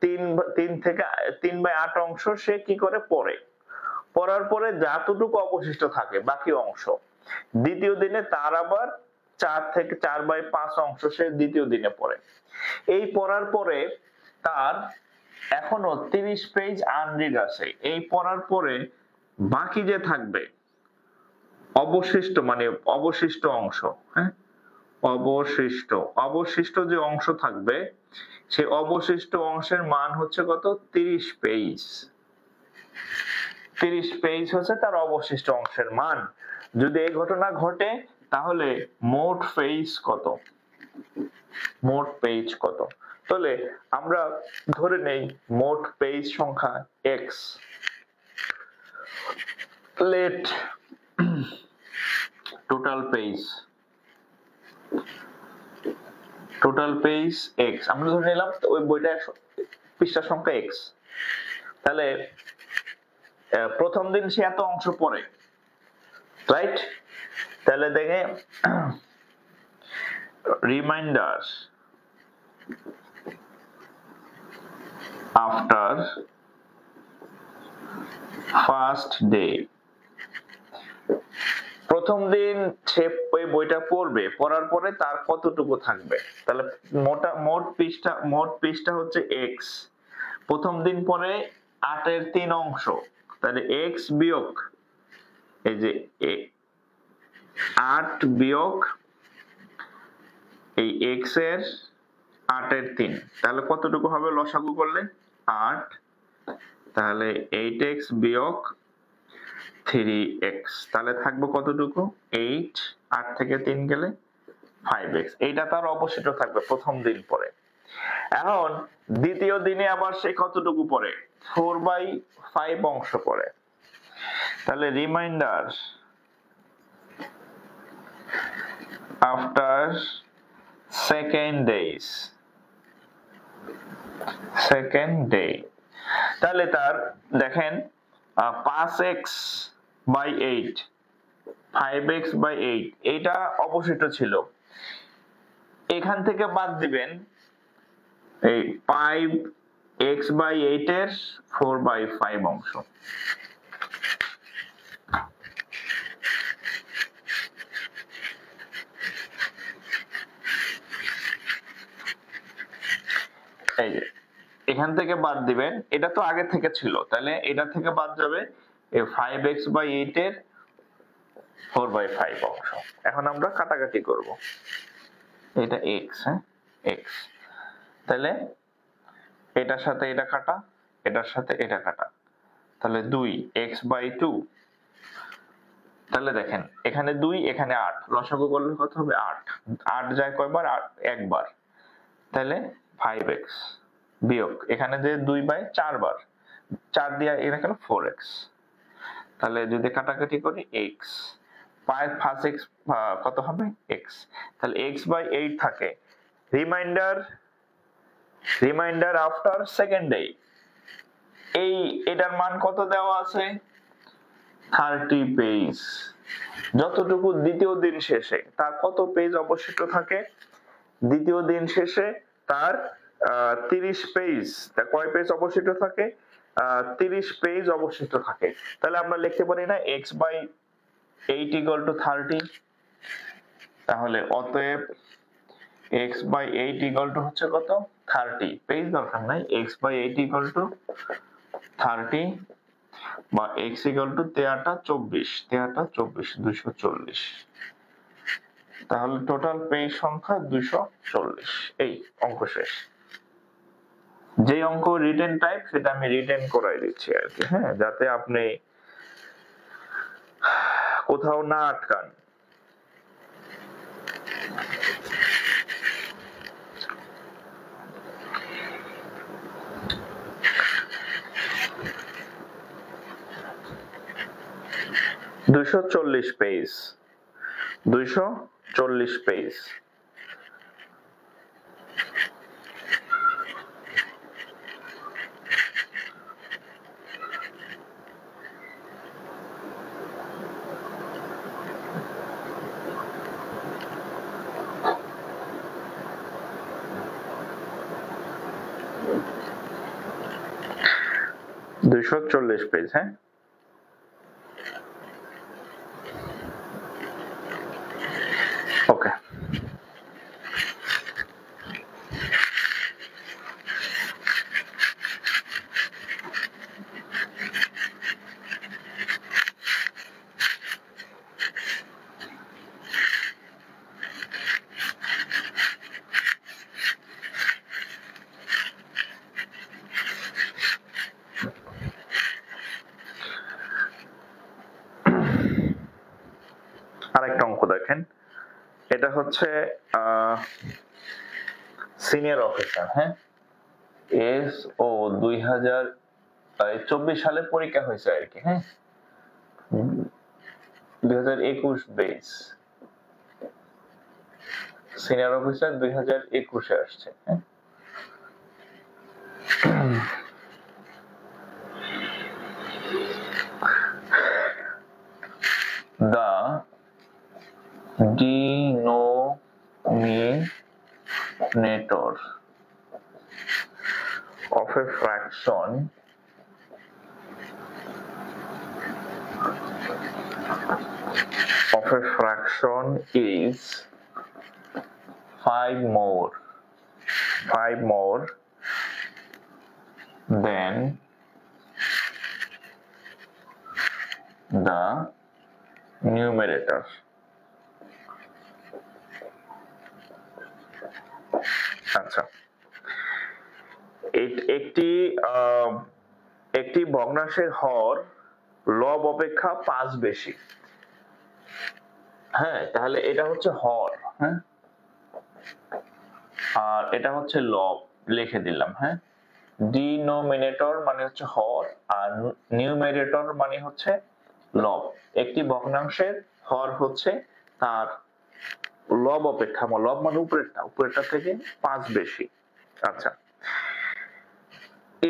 3/8 অংশ সে কি করে পড়ার পরে যতটুকু অবশিষ্ট থাকে বাকি অংশ, দ্বিতীয় দিনে তার আবার 4/5 অংশ সে দ্বিতীয় দিনে পড়ে। এই পড়ার পরে তার এখনো 30 পেজ আনরিড আছে। এই পড়ার পরে বাকি যে থাকবে অবশিষ্ট অংশ, হ্যাঁ, অবশিষ্ট যে অংশ থাকবে, সেই অবশিষ্ট অংশের মান হচ্ছে কত, 30 পেজ। 30 পেজ হচ্ছে তার অবশিষ্ট অংশের মান। যদি এই ঘটনা ঘটে তাহলে মোট পেজ কত, তাহলে আমরা ধরে নেই মোট পেজ সংখ্যা x, let total page x, আমরা ধরে নিলাম ওই বইটার পৃষ্ঠা সংখ্যা x। তাহলে প্রথম দিন সে এত অংশ পড়ে, রাইট? তাহলে দেখে রিমাইন্ডার আফটার ফার্স্ট ডে, প্রথম দিন সে ওই বইটা পড়ার পরে তার কতটুকু থাকবে, তাহলে মোট পৃষ্ঠা হচ্ছে x, প্রথম দিন পরে 8/3 অংশ, তাহলে x বিয়োগ এই যে 8 বিয়োগ এই x এর 8/3, তাহলে কতটুকু হবে লসাগু করলে 8, তাহলে 8x বিয়োগ 3x, তাহলে থাকবে কতটুকু 8, 8 থেকে 3 গেলে 5x, এইটা তার অবশিষ্ট থাকবে প্রথম দিন পরে। এখন দ্বিতীয় দিনে আবার সে কতটুকু পড়ে, 4/5 অংশ পড়ে, তাহলে রিমাইন্ডার আফটার সেকেন্ড ডে, তাহলে তার দেখেন 5x/8, 5x/8 এটা অবশিষ্ট ছিল, এখান থেকে বাদ দিবেন এই 5x/8 এর 4/5 অংশ, এই যে এখান থেকে বাদ দিবেন, এটা তো আগে থেকে ছিল, তাহলে এটা থেকে বাদ যাবে এই 5x/8 এর 4/5 অংশ। এখন আমরা কাটাকাটি করব, এটা x, হ্যাঁ, x, তাহলে এটার সাথে এটা কাটা, এটার সাথে এটা কাটা, তাহলে 2x/2, তাহলে দেখেন এখানে 2, এখানে 8, লসাগু করলে কত হবে 8, 8 যায় কয়বার, একবার, তাহলে 5x বিয়োগ এখানে যে 2/4 বার, 4 দিয়ে এখানে 4x, তাহলে যদি কাটাকাটি করি x, 5x কত হবে x, তাহলে x/8 থাকে। রিমাইন্ডার আফটার সেকেন্ড ডে, এটার মান কত দেওয়া আছে, 30 পেজ, যতটুকু দ্বিতীয় দিন শেষে তার কত পেজ অবশিষ্ট থাকে, দ্বিতীয় দিন শেষে তার 30 পেজ, তা কয় পেজ অবশিষ্ট থাকে, 30 পেজ অবশিষ্ট থাকে। তাহলে আমরা লিখতে পারি না x/8 = 30, তাহলে অতএব x/8 = হচ্ছে কত, 30 পেজ দরকার নাই, x/8 = 30 বা x = 23 240, তাহলে টোটাল পেজ সংখ্যা 240। এই অঙ্ক শেষ। যে অঙ্ক রিটেন টাইপ সেটা আমি রিটেন করাই দিচ্ছি আর কি, হ্যাঁ, যাতে আপনি কোথাও না আটকান। Page 240 page. পেজ, হ্যাঁ, ওকে। আরেকটা অঙ্ক দেখেন, এটা হচ্ছে সিনিয়র অফিসার, হ্যাঁ, SO 2024 সালে পরীক্ষা হয়েছে আর কি, হ্যাঁ, 2021 বেস, সিনিয়র অফিসার 2021 আসছে, হ্যাঁ। The denominator of a fraction is 5 more than the numerator. আচ্ছা, একটি ভগ্নাংশের হর লব অপেক্ষা 5 বেশি, হ্যাঁ, তাহলে এটা হচ্ছে হর, হ্যাঁ, আর এটা হচ্ছে লব, লিখে দিলাম, হ্যাঁ। ডিনোমিনেটর মানে হচ্ছে হর আর নিউমেরেটর মানে হচ্ছে লব। একটি ভগ্নাংশের হর হচ্ছে তার লব অপেক্ষা, লব মানে উপরেরটা থেকে 5 বেশি। আচ্ছা,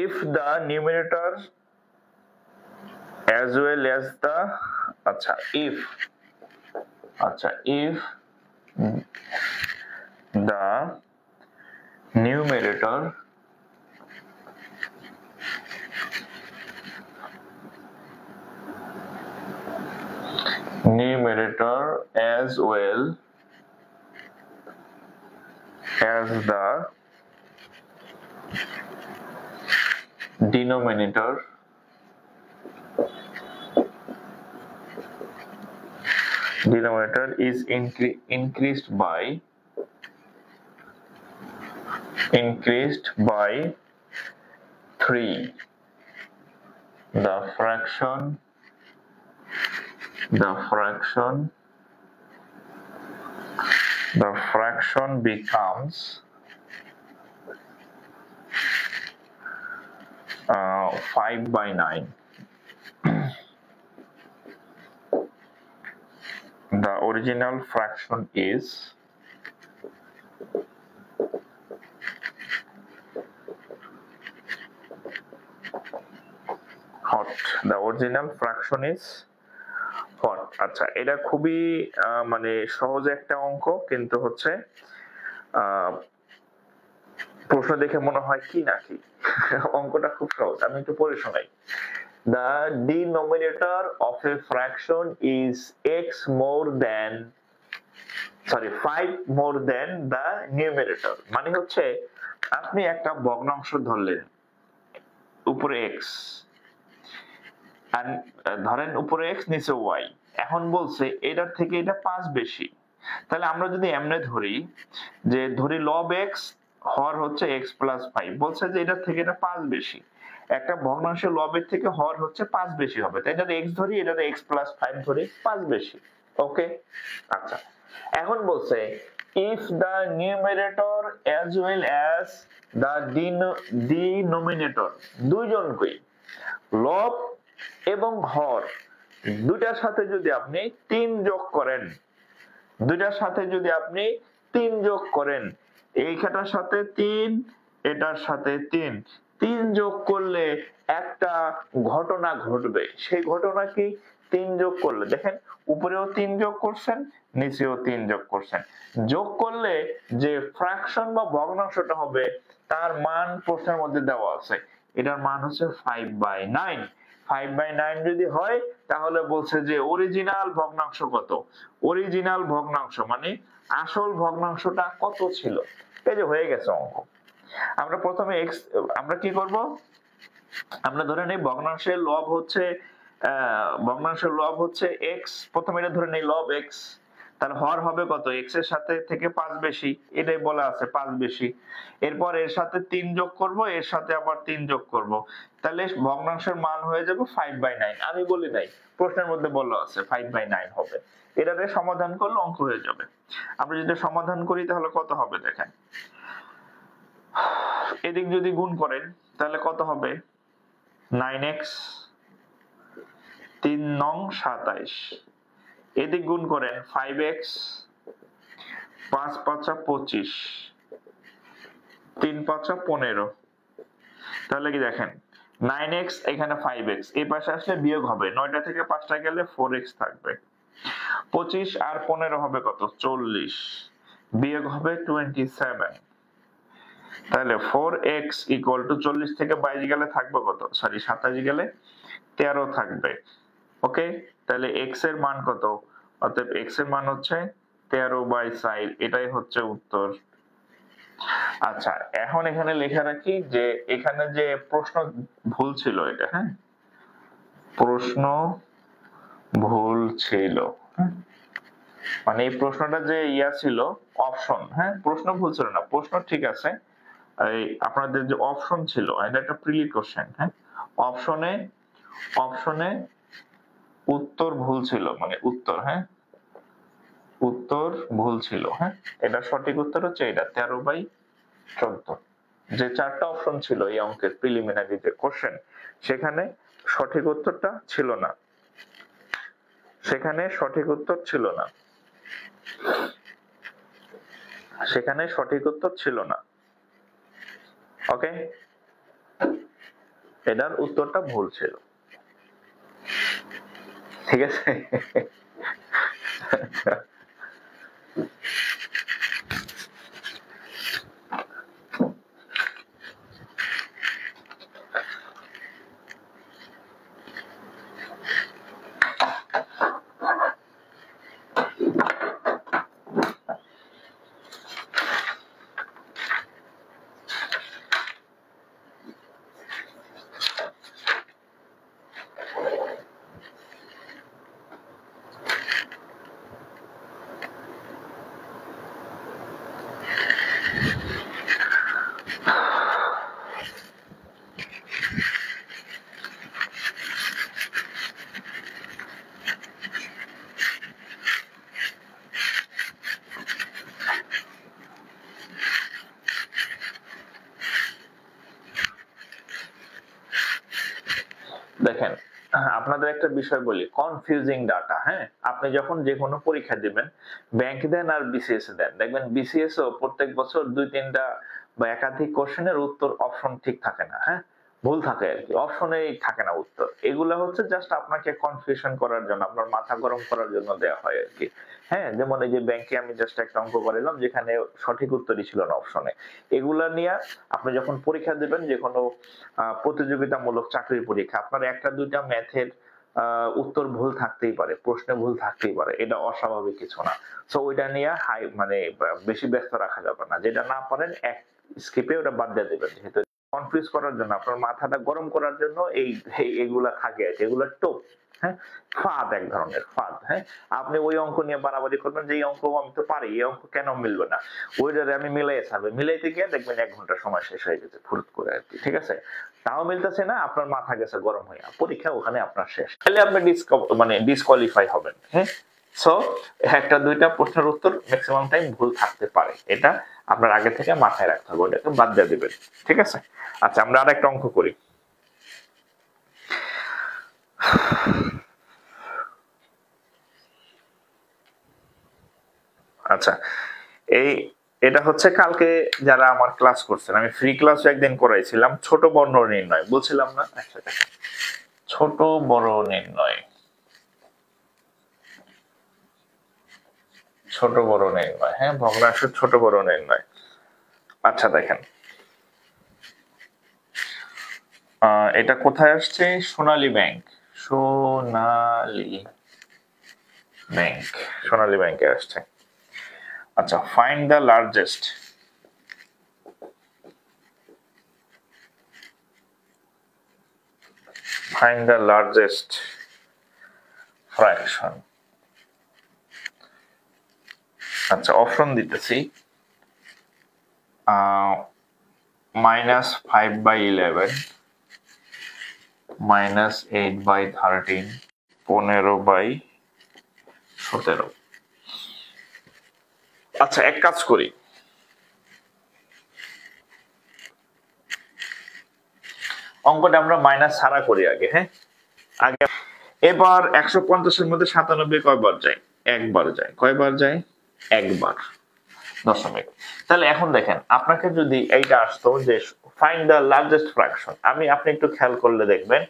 if the numerator as well as the if the numerator as well as the denominator is increased by 3, the fraction becomes 5/9. The original fraction is what? The original fraction is what? আচ্ছা, এটা খুবই মানে সহজ একটা অঙ্ক, কিন্তু হচ্ছে প্রশ্ন দেখে মনে হয় কি নাকি। অঙ্কটা খুব সহজ, আমি একটু পড়ে শোনাই। The denominator of a fraction is x more than 5 more than the numerator। মানে হচ্ছে আপনি একটা ভগ্নাংশ ধরলেন, উপরে x, আর ধরেন উপরে x নিচে y, এখন বলছে এটার থেকে এটা 5 বেশি। তাহলে আমরা যদি এমনে ধরি, যে ধরি লব x, হর হচ্ছে x প্লাস 5, বলছে যে এটার থেকে এটা 5 বেশি। একটা ভগ্নাংশের লবের থেকে হর হচ্ছে 5 বেশি হবে, তাই এটাতে x ধরি, এটাতে x প্লাস 5 ধরি, 5 বেশি। ওকে, আচ্ছা, এখন বলছে if the numerator as well as the denominator, দুইজনকেই লব এবং হর দুইটার সাথে যদি আপনি 3 যোগ করেন, দুইটার সাথে যদি আপনি 3 যোগ করেন, এইটার সাথে 3, এটার সাথে 3 যোগ করলে একটা ঘটনা ঘটবে। সেই ঘটনা কি? 3 যোগ করলে, দেখেন উপরেও 3 যোগ করছেন, নিচেও 3 যোগ করছেন, যোগ করলে যে ফ্র্যাকশন বা ভগ্নাংশটা হবে তার মান প্রশ্নের মধ্যে দেওয়া আছে। এটার মান হচ্ছে 5/9। 5/9 যদি হয় তাহলে বলছে যে অরিজিনাল ভগ্নাংশ কত। অরিজিনাল ভগ্নাংশ মানে আসল ভগ্নাংশটা কত ছিল। এই যে হয়ে গেছে অঙ্ক। আমরা প্রথমে x, আমরা কি করব, আমরা ধরে নেই ভগ্নাংশের লব হচ্ছে x, প্রথমে এটা ধরে নেই লব x, তার হর হবে কত, x এর সাথে থেকে 5 বেশি, এটাই বলা আছে 5 বেশি। এরপর এর সাথে 3 যোগ করব, এর সাথে আবার 3 যোগ করব, তাহলে ভগ্নাংশের মান হয়ে যাবে 5/9। আমি বলি নাই, প্রশ্নের মধ্যে বলা আছে 5/9 হবে। এটারে সমাধান করলে অঙ্ক হয়ে যাবে। আমরা যদি সমাধান করি তাহলে কত হবে দেখেন, এদিক যদি গুণ করেন তাহলে কত হবে, 9x 3 নং 27, এদিক গুণ করেন 5x 5 5 25, 3 5 15। তাহলে কি দেখেন 9x এখানে 5x, এই পাশে আসলে বিয়োগ হবে, 9টা থেকে 5টা গেলে 4x থাকবে, 25 আর 15 হবে কত, 40, বিয়োগ হবে 27। তাহলে 4x ইকুয়াল টু 40 থেকে 22 গেলে থাকবে কত, 27 গেলে 13 থাকবে। ওকে, তাহলে x এর মান কত, অতএব x এর মান হচ্ছে 13/4, এটাই হচ্ছে উত্তর। আচ্ছা, এখন এখানে লেখা রাখি যে এখানে যে প্রশ্ন ভুল ছিল, এটা হ্যাঁ প্রশ্ন ভুল ছিল, মানে এই প্রশ্নটা যে ছিল অপশন, হ্যাঁ প্রশ্ন ভুল ছিল না, প্রশ্ন ঠিক আছে, এই আপনাদের যে অপশন ছিল এটা একটা প্রিলি কোশ্চেন, হ্যাঁ অপশনে উত্তর ভুল ছিল, মানে উত্তর, হ্যাঁ উত্তর ভুল ছিল, হ্যাঁ এটা সঠিক উত্তর হচ্ছে এটা 13/14। যে 4টা অপশন ছিল এই অঙ্কের প্রিলিমিনারি যে কোশ্চেন, সেখানে সঠিক উত্তরটা ছিল না, সেখানে সঠিক উত্তর ছিল না, সেখানে সঠিক উত্তর ছিল না। ওকে, এটার উত্তরটা ভুল ছিল, ঠিক আছে। দেখেন, আপনাদের একটা বিষয় বলি, কনফিউজিং ডাটা, হ্যাঁ আপনি যখন যে কোনো পরীক্ষা দিবেন, ব্যাংক দেন আর বিসিএস দেন, দেখবেন বিসিএস ও প্রত্যেক বছর 2-3টা বা একাধিক কোশ্চেনের উত্তর অপশন ঠিক থাকে না, হ্যাঁ ভুল থাকে আর কি, অপশনেই থাকে না উত্তর। এগুলা হচ্ছে জাস্ট আপনাকে কনফিউশন করার জন্য, আপনার মাথা গরম করার জন্য দেওয়া হয় আর কি। হ্যাঁ, যেমন এই যে ব্যাংকে আমি জাস্ট একটা অঙ্ক করাইলাম যেখানে সঠিক উত্তরই ছিল না অপশনে। এগুলা নিয়ে আপনি যখন পরীক্ষা দেবেন, যে কোনো প্রতিযোগিতামূলক চাকরির পরীক্ষা, আপনার একটা দুইটা ম্যাথের উত্তর ভুল থাকতেই পারে, প্রশ্নে ভুল থাকতেই পারে, এটা অস্বাভাবিক কিছু না। সো ওইটা নিয়ে মানে বেশি ব্যস্ত রাখা যাবে না, যেটা না পারেন এক স্কিপে ওটা বাদ দিয়ে দেবেন। যেহেতু কনফিউজ করার জন্য, আপনার মাথাটা গরম করার জন্য এগুলা থাকে আর কি, এগুলা টোপ। হ্যাঁ, ফাঁদ, এক ধরনের ফাঁদ। হ্যাঁ, আপনি ওই অঙ্ক নিয়ে বাড়াবাড়ি করবেন যে এই অঙ্ক আমি তো পারি, এই অঙ্ক কেন মিলবে না, ওইটারে আমি মিলাই ছাড়বো, মিলাইতে গিয়ে দেখবেন 1 ঘন্টা সময় শেষ হয়ে গেছে ফুরুত করে আর কি। ঠিক আছে, তাও মিলতেছে না, আপনার মাথা গেছে গরম হয়ে, পরীক্ষা ওখানে আপনার শেষ, তাহলে আপনি মানে ডিসকোয়ালিফাই হবেন। হ্যাঁ, সো একটা দুইটা প্রশ্নের উত্তর ম্যাক্সিমাম টাইম ভুল থাকতে পারে, এটা আপনার আগে থেকে মাথায় রাখতে হবে, ওটাকে বাদ দিয়ে দিবেন। ঠিক আছে, আচ্ছা আমরা আর একটা অঙ্ক করি। আচ্ছা, এটা হচ্ছে কালকে যারা আমার ক্লাস করছেন, আমি ফ্রি ক্লাস একদিন করাইছিলাম, ছোট বর্ণ নির্ণয় বলছিলাম না? আচ্ছা, ছোট বড় নির্ণয়, ছোট বড় নির্ণয়, হ্যাঁ, ভগ্নাংশের ছোট বড় নির্ণয়। আচ্ছা দেখেন, এটা কোথায় আসছে? সোনালী ব্যাংক, সোনালী ব্যাংক, সোনালী ব্যাংকে আসছে। আচ্ছা, find the largest, find the largest fraction। আচ্ছা, অপশন দিতেছি, -5/11, -8/13, 15/17। আচ্ছা, এক কাজ করি, অঙ্কটা আমরা মাইনাস ছাড়া করি আগে। হ্যাঁ, আগে এবার 150-এর মধ্যে 97 কয়বার যায়? একবার যায়। কয়বার যায়? একবার, দশমিক। তাহলে এখন দেখেন, আপনাকে যদি এইটা আসতো যে ফাইন্ড দ্য লার্জেস্ট ফ্র্যাকশন, আপনি একটু খেয়াল করলে দেখবেন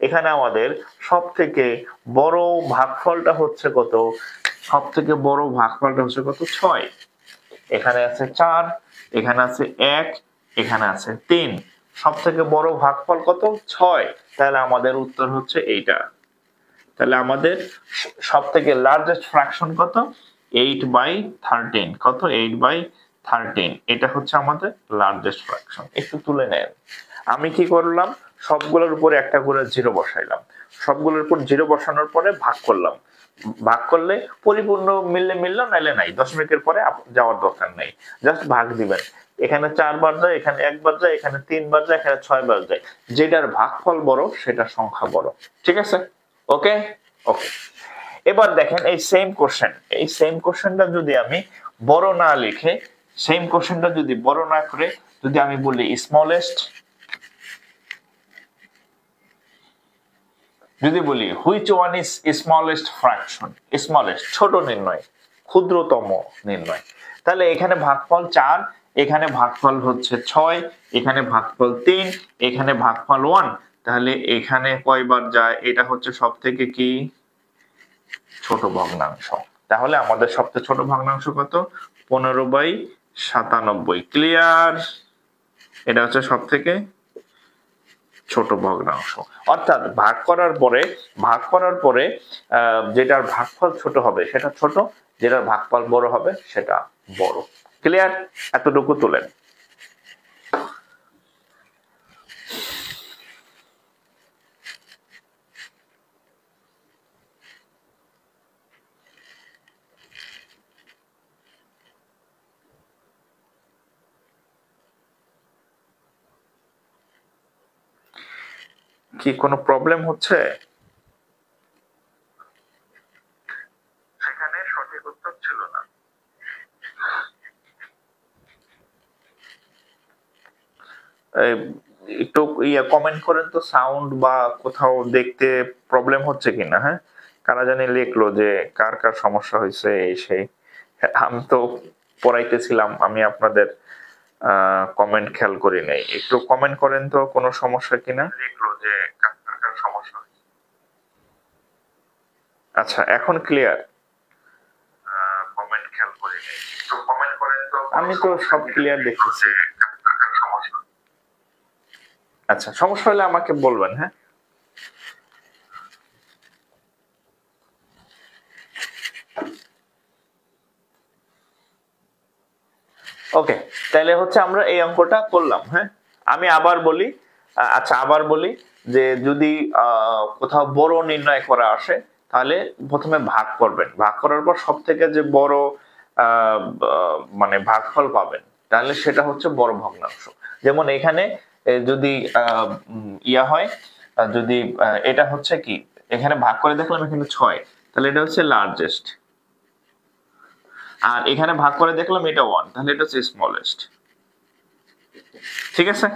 এখানে আমাদের সব থেকে বড় ভাগফলটা হচ্ছে কত? সব থেকে বড় ভাগফলটা হচ্ছে কত? 6। এখানে আছে 4, এখানে আছে 1, এখানে আছে 3। সব থেকে বড় ভাগফল কত? 6। তাহলে আমাদের উত্তর হচ্ছে এইটা। তাহলে আমাদের সব থেকে লার্জেস্ট ফ্র্যাকশন কত? 8/13। কত? 8/13। এটা হচ্ছে আমাদের লার্জেস্ট ফ্র্যাকশন। একটু তুলে নেন। আমি কি করলাম? সবগুলোর উপরে একটা করে জিরো বসাইলাম, সবগুলোর উপর জিরো বসানোর পরে ভাগ করলাম। ভাগ করলে পরিপূর্ণ মিললে মিললো, নাইলে নাই, দশমিকের পরে যাওয়ার দরকার নেই, জাস্ট ভাগ দিবেন। এখানে 4 বার যায়, এখানে 1 বার যায়, এখানে 3 বার যায়, এখানে 6 বার যায়। যেটার ভাগফল বড় সেটা সংখ্যা বড়। ঠিক আছে, ওকে ওকে। এবার দেখেন এই সেম কোশ্চেনটা যদি আমি বড় না লিখে, সেম কোশ্চেনটা যদি বড় না করে যদি আমি বলি স্মলেস্ট, যদি বলি which one is smallest fraction, smallest ছোট নির্ণয়, ক্ষুদ্রতম নির্ণয়, তাহলে এখানে ভাগফল 4, এখানে ভাগফল হচ্ছে 6, এখানে ভাগফল 3, এখানে ভাগফল 1, তাহলে এখানে কয়বার যায়? এটা হচ্ছে সব থেকে কি ছোট ভগ্নাংশ। তাহলে আমাদের সবচেয়ে ছোট ভগ্নাংশ কত? 15/97। ক্লিয়ার? এটা হচ্ছে সব থেকে ছোট ভগ্নাংশ। অর্থাৎ ভাগ করার পরে যেটার ভাগফল ছোট হবে সেটা ছোট, যেটার ভাগফল বড় হবে সেটা বড়। ক্লিয়ার? এতটুকু তুলেন। কি কোনো প্রবলেম হচ্ছে? সেখানে সঠিক উত্তর ছিল না। একটু কমেন্ট করেন তো, সাউন্ড বা কোথাও দেখতে প্রবলেম হচ্ছে কিনা। হ্যাঁ, কারা জানি লিখলো যে কার কার সমস্যা হয়েছে এই সেই। আমি তো পড়াইতেছিলাম, আমি আপনাদের কমেন্ট খেয়াল করি নাই, একটু কমেন্ট করেন তো কোনো সমস্যা কিনা, দেখলো যে কার সমস্যা। আচ্ছা এখন ক্লিয়ার, কমেন্ট খেয়াল করি নাই, একটু কমেন্ট করেন তো। আমি তো সব ক্লিয়ার দেখতেছি। আচ্ছা সমস্যা হলে আমাকে বলবেন। হ্যাঁ ওকে, তাহলে হচ্ছে আমরা এই অঙ্কটা করলাম। হ্যাঁ আমি আবার বলি, আচ্ছা আবার বলি যে যদি কোথাও বড় নির্ণয় করা আসে তাহলে প্রথমে ভাগ করবেন, ভাগ করার পর সব থেকে যে বড় মানে ভাগফল পাবেন তাহলে সেটা হচ্ছে বড় ভগ্নাংশ। যেমন এখানে যদি ইয়া হয়, যদি এটা হচ্ছে কি, এখানে ভাগ করে দেখলাম এখানে 6, তাহলে এটা হচ্ছে লার্জেস্ট, আর এখানে ভাগ করে দেখলাম এটা 1, তাহলে এটা হচ্ছে স্মলেস্ট। ঠিক আছে,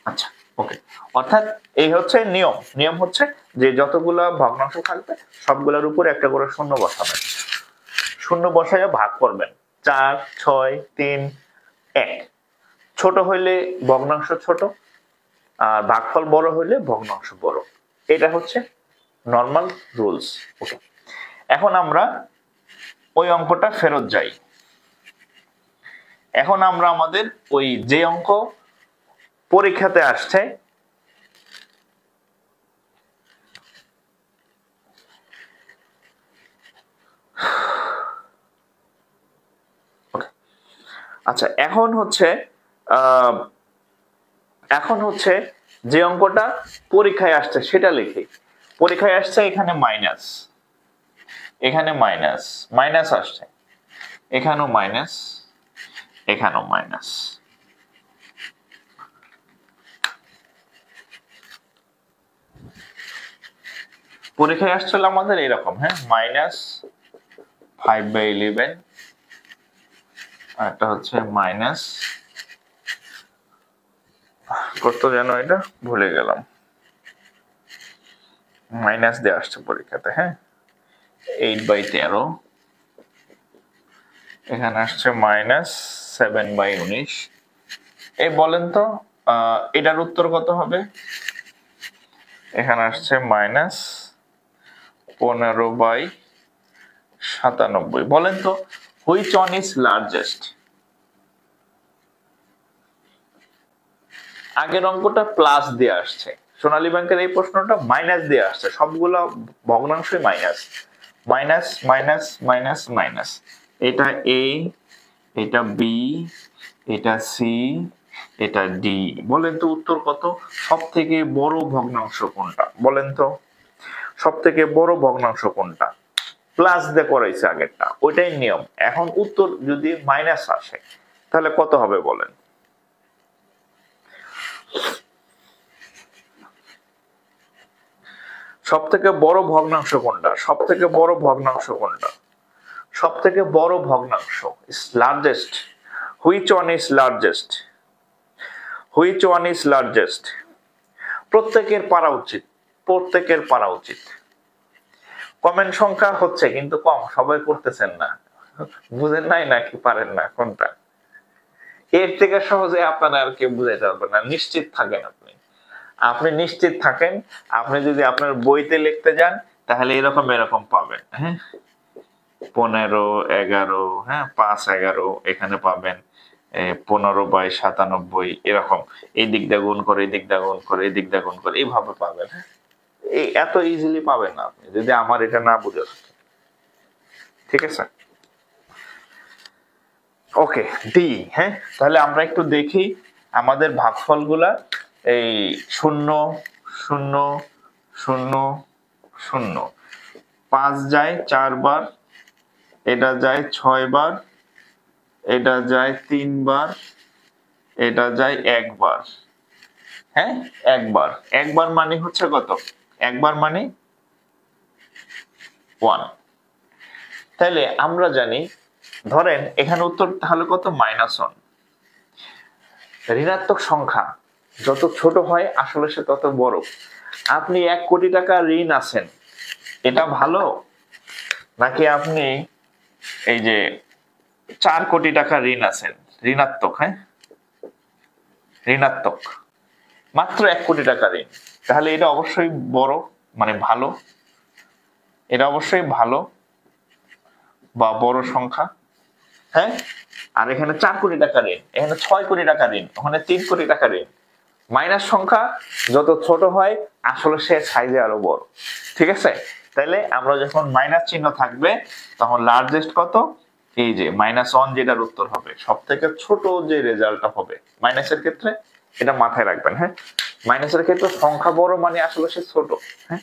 আচ্ছা ওকে। অর্থাৎ এই হচ্ছে নিয়ম, নিয়ম হচ্ছে যে যতগুলা ভগ্নাংশ থাকবে সবগুলোর উপর একটা করে শূন্য বসাবেন, শূন্য বসায় ভাগ করবেন 4, 6, 3, 1। ছোট হইলে ভগ্নাংশ ছোট, আর ভাগফল বড় হইলে ভগ্নাংশ বড়, এটা হচ্ছে নরমাল রুলস। ওকে, এখন আমরা ওই অঙ্কটা ফেরত যাই। এখন আমরা আমাদের ওই যে অঙ্ক পরীক্ষাতে আসছে আচ্ছা এখন হচ্ছে যে অঙ্কটা পরীক্ষায় আসছে সেটা লিখি। পরীক্ষায় আসছে এখানে মাইনাস, এখানে মাইনাস, মাইনাস আসছে, এখানেও মাইনাস, এখানেও মাইনাস। পরীক্ষায় আসছিল আমাদের এরকম, হ্যাঁ -5/11, একটা হচ্ছে মাইনাস কত যেন এটা ভুলে গেলাম, মাইনাস দিয়ে আসছে পরীক্ষাতে। হ্যাঁ 8/13, এখানে আসছে -7/19। এই বলেন তো এটার উত্তর কত হবে? এখানে আসছে -15/97। বলেন তো হুইচ ওয়ান ইজ লার্জেস্ট? আগের অঙ্কটা প্লাস দিয়ে আসছে, সোনালী ব্যাংকের এই প্রশ্নটা মাইনাস দিয়ে আসছে, সবগুলো ভগ্নাংশই minus, minus minus minus minus. এটা এ, এটা বি, এটা সি, এটা ডি। বলেন তো উত্তর কত? সব থেকে বড় ভগ্নাংশ কোনটা বলেন তো? সব থেকে বড় ভগ্নাংশ কোনটা? প্লাস দিয়ে করাইছে আগেরটা, ওইটাই নিয়ম। এখন উত্তর যদি মাইনাস আসে তাহলে কত হবে বলেন? সব থেকে বড় ভগ্নাংশ কোনটা? সব থেকে বড় ভগ্নাংশ কোনটা? সব থেকে বড় ভগ্নাংশ is largest. Which one is largest? Which one is largest? প্রত্যেকের পারা উচিত, প্রত্যেকের পারা উচিত। কমেন্ট সংখ্যা হচ্ছে কিন্তু কম, সবাই করতেছেন না, বুঝেন নাই নাকি পারেন না কোনটা? এর থেকে সহজে আপনারা আর কেউ বুঝাইতে পারবেন না। নিশ্চিত থাকেন, আপনি নিশ্চিত থাকেন, আপনি যদি আপনার বইতে লিখতে যান তাহলে এরকম এরকম পাবেন। হ্যাঁ 15, 11, হ্যাঁ 5, 11 এখানে পাবেন, 15/97 এরকম, এই দিক দিয়ে গুণ করে, এই দিক দিয়ে গুণ করে, এই দিক দিয়ে গুণ করে, এইভাবে পাবেন। হ্যাঁ এই এত ইজিলি পাবেন না আপনি যদি আমার এটা না বুঝে থাকেন। ঠিক আছে, ওকে ডি। হ্যাঁ তাহলে আমরা একটু দেখি আমাদের ভাগফলগুলা। এই 0 0 0 0, 5 যায় 4 বার, এটা যায় 6 বার, এটা যায় 3 বার, এটা যায় 1 বার। হ্যাঁ একবার, একবার মানে হচ্ছে কত? একবার মানে 1। তাহলে আমরা জানি, ধরেন এখানে উত্তর তাহলে কত? -1। ঋণাত্মক সংখ্যা যত ছোট হয় আসলে সে তত বড়। আপনি 1 কোটি টাকা ঋণ আছেন, এটা ভালো, নাকি আপনি এই যে 4 কোটি টাকা ঋণ আছেন ঋণাত্মক? হ্যাঁ ঋণাত্মক, মাত্র 1 কোটি টাকা ঋণ। তাহলে এটা অবশ্যই বড়, মানে ভালো, এটা অবশ্যই ভালো বা বড় সংখ্যা। হ্যাঁ, আর এখানে 4 কোটি টাকা ঋণ, এখানে 6 কোটি টাকা ঋণ, ওখানে 3 কোটি টাকা ঋণ। মাইনাস সংখ্যা যত ছোট হয় আসলে সে সাইজে আরো বড়। ঠিক আছে, তাহলে আমরা যখন মাইনাস চিহ্ন থাকবে তখন লার্জেস্ট কত, এই যে -1 যেটার উত্তর হবে, সব থেকে ছোট যে রেজাল্টটা হবে মাইনাসের ক্ষেত্রে, এটা মাথায় রাখবেন। হ্যাঁ, মাইনাসের ক্ষেত্রে সংখ্যা বড় মানে আসলে সে ছোট। হ্যাঁ,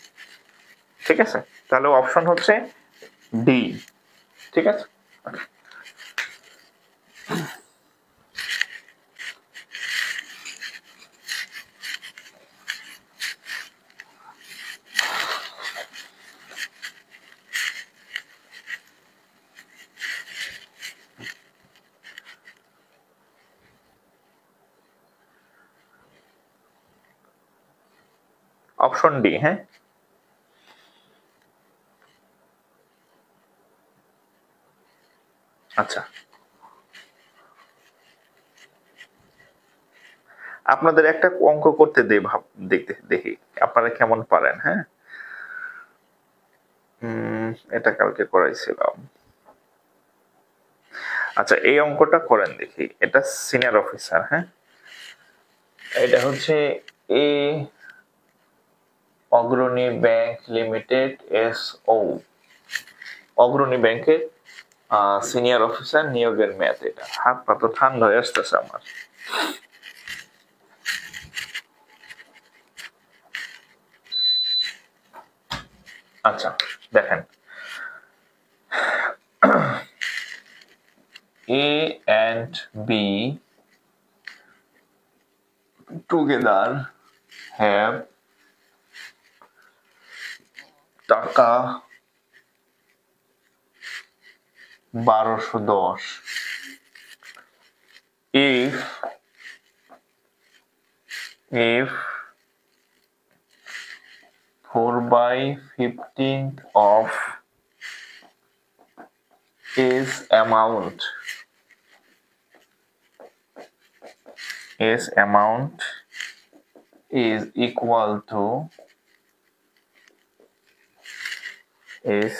ঠিক আছে, তাহলে অপশন হচ্ছে ডি। ঠিক আছে, অপশন ডি। হ্যাঁ, আচ্ছা, আপনাদের একটা অঙ্ক করতে দেই, দেখতে দেখি আপনারা কেমন পারেন। হ্যাঁ, এটা কালকে করাইছিলাম। আচ্ছা, এই অঙ্কটা করেন দেখি, এটা সিনিয়র অফিসার। হ্যাঁ, এটা হচ্ছে এ অগ্রণী ব্যাংক লিমিটেড এসও, অগ্রণী ব্যাংকের সিনিয়র অফিসার নিয়োগের মেয়াদ। এটা হাত পা তো ঠান্ডা হয়ে আসতেছে আমার। আচ্ছা, দেখেন, A and B together have টাকা 1210 if 4/15 of is amount is equal to is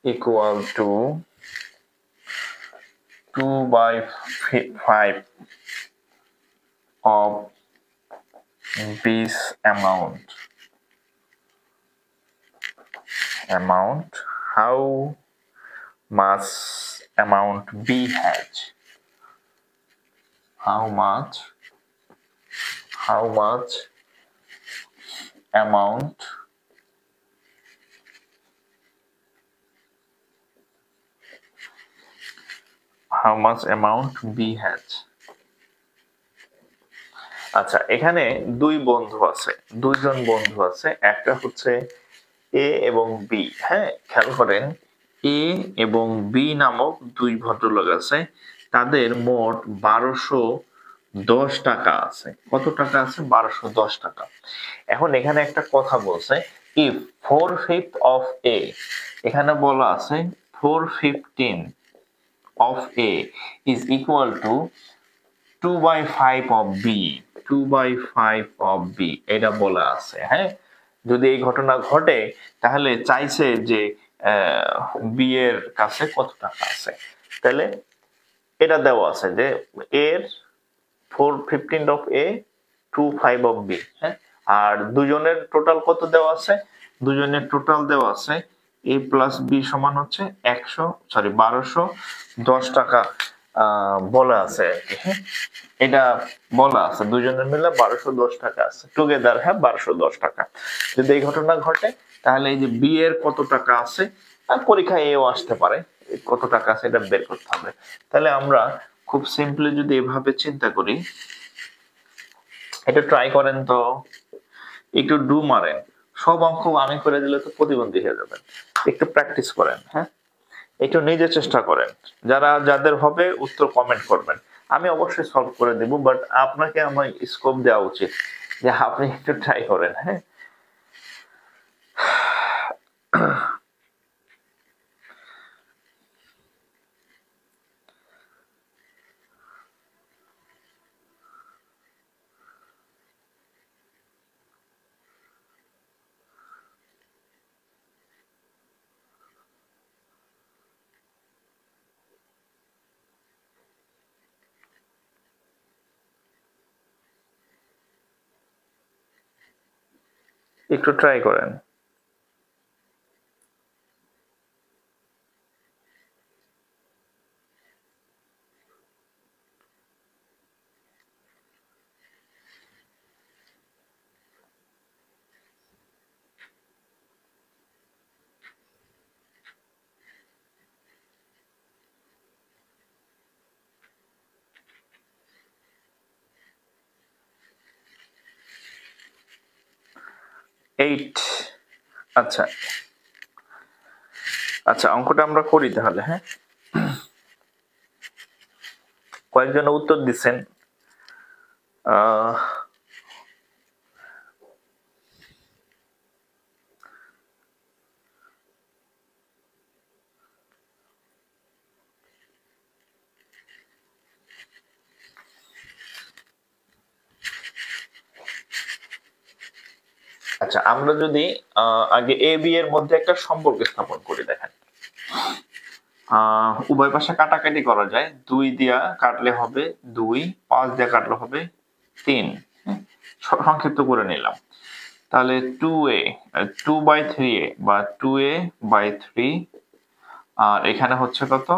equal to 2/5 of this amount, how much amount B has? How much amount B has? আচ্ছা, এখানে দুইজন বন্ধু আছে, একটা হচ্ছে এ এবং বি। হ্যাঁ, খেয়াল করেন, এ এবং বি নামক দুই ভদ্রলোক আছে, তাদের মোট 1210 টাকা আছে। কত টাকা আছে? 1210 টাকা। এখন এখানে একটা কথা বলছে, ইফ 4/5 অফ এ, এখানে বলা আছে 4/15 of A is equal to 2/5 of B, 2/5 of B, এটা বলা আছে। হ্যাঁ, যদি এই ঘটনা ঘটে তাহলে চাইছে যে বি এর কাছে কত টাকা আছে, তাহলে এটা দেওয়া আছে যে এর 4/15 of A, 2/5 of B। হ্যাঁ, আর দুজনের টোটাল কত দেওয়া আছে? দুজনের টোটাল দেওয়া আছে A প্লাস বি সমান হচ্ছে 1210 টাকা বলা আছে আর কি। হ্যাঁ, এটা বলা আছে দুজনের মিলে 1210 টাকা আছে, টুগেদার। হ্যাঁ, 1210 টাকা। যদি এই ঘটনা ঘটে তাহলে এই যে বি এর কত টাকা আছে, আর পরীক্ষায় এও আসতে পারে, কত টাকা আছে এটা বের করতে হবে। তাহলে আমরা খুব সিম্পলি যদি এভাবে চিন্তা করি, এটা ট্রাই করেন তো, একটু ডু মারেন, সব অঙ্ক আমি করে দিলে তো প্রতিবন্ধী হয়ে যাবেন। একটু প্র্যাকটিস করেন। হ্যাঁ, একটু নিজে চেষ্টা করেন। যাদের হবে উত্তর কমেন্ট করবেন, আমি অবশ্যই সলভ করে দেব, বাট আপনাকে আমার স্কোপ দেওয়া উচিত যে আপনি একটু ট্রাই করেন। হ্যাঁ, একটু ট্রাই করেন। এইট। আচ্ছা আচ্ছা, অঙ্কটা আমরা করি তাহলে। হ্যাঁ, কয়েকজন উত্তর দিচ্ছেন। আচ্ছা, আমরা যদি আগে এ বি এর মধ্যে একটা সম্পর্ক স্থাপন করি, দেখেন উভয় পাশে কাটাকাটি করা যায়। 2 দিয়া কাটলে হবে 2, 5 দিয়ে কাটলে হবে 3। সংক্ষিপ্ত করে নিলাম। তাহলে 2a 2/3a বা 2a/3, আর এখানে হচ্ছে কত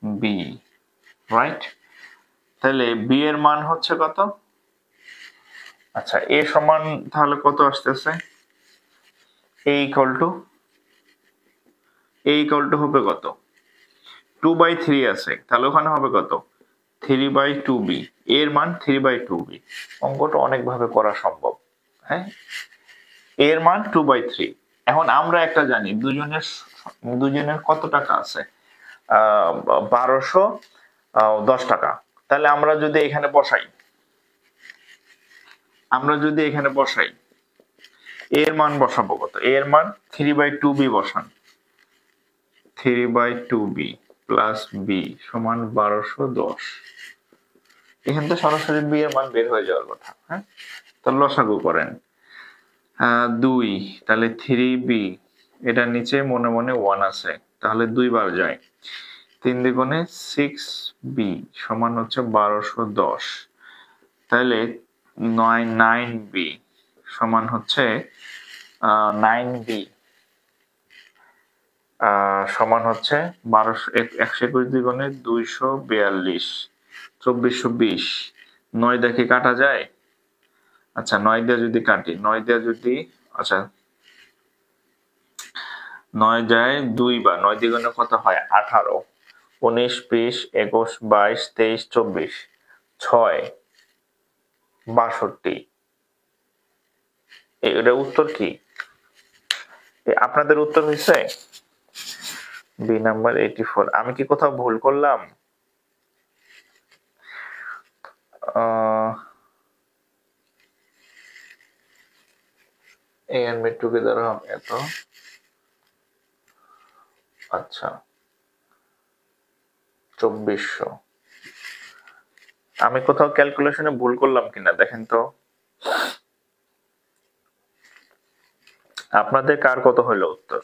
b, রাইট? তাহলে b এর মান হচ্ছে কত? আচ্ছা, a সমান তাহলে কত আসতেছে? a ইকুয়াল টু হবে কত? 2/3 আছে, তাহলে ওখানে হবে কত? 3/2b। এর মান 3/2b। অঙ্কটা অনেক ভাবে করা সম্ভব। হ্যাঁ, এর মান 2/3। এখন আমরা একটা জানি, দুজনের কত টাকা আছে? 1210 টাকা। তাহলে আমরা যদি এখানে বসাই, এর মান বসাবো কত? এর মান 3/2b বসান। 3/2b প্লাস b সমান 1210। এখান থেকে সরাসরি b এর মান বের হয়ে যাওয়ার কথা। হ্যাঁ, তো লসাগু করেন। 2, তাহলে 3b, এটার নিচে মনে মনে 1 আছে, তাহলে 2 বার যায়। 3 দ্বিগুণে 6b সমান হচ্ছে 1210। তাহলে 9b সমান হচ্ছে 9b সমান হচ্ছে 121 দ্বিগুণে 242, 2420। 9 দেখে কাটা যায়? আচ্ছা, 9 দিয়ে যদি কাটি, 9 দিয়ে যদি, আচ্ছা 9 যায় 2 বার, 9 দ্বিগুণে কত হয়? 18, 19, 20, 21, 22, 23, 24, 6, 62। এটা উত্তর কি? আপনাদের উত্তর হয়েছে বি নাম্বার 84। আমি কি কোথাও ভুল করলাম? এ এন্ড বি টুগেদার হবে এত। আচ্ছা, 2400। আমি কোথাও ক্যালকুলেশনে ভুল করলাম কিনা দেখেন তো। আপনাদের কার কত হলো উত্তর?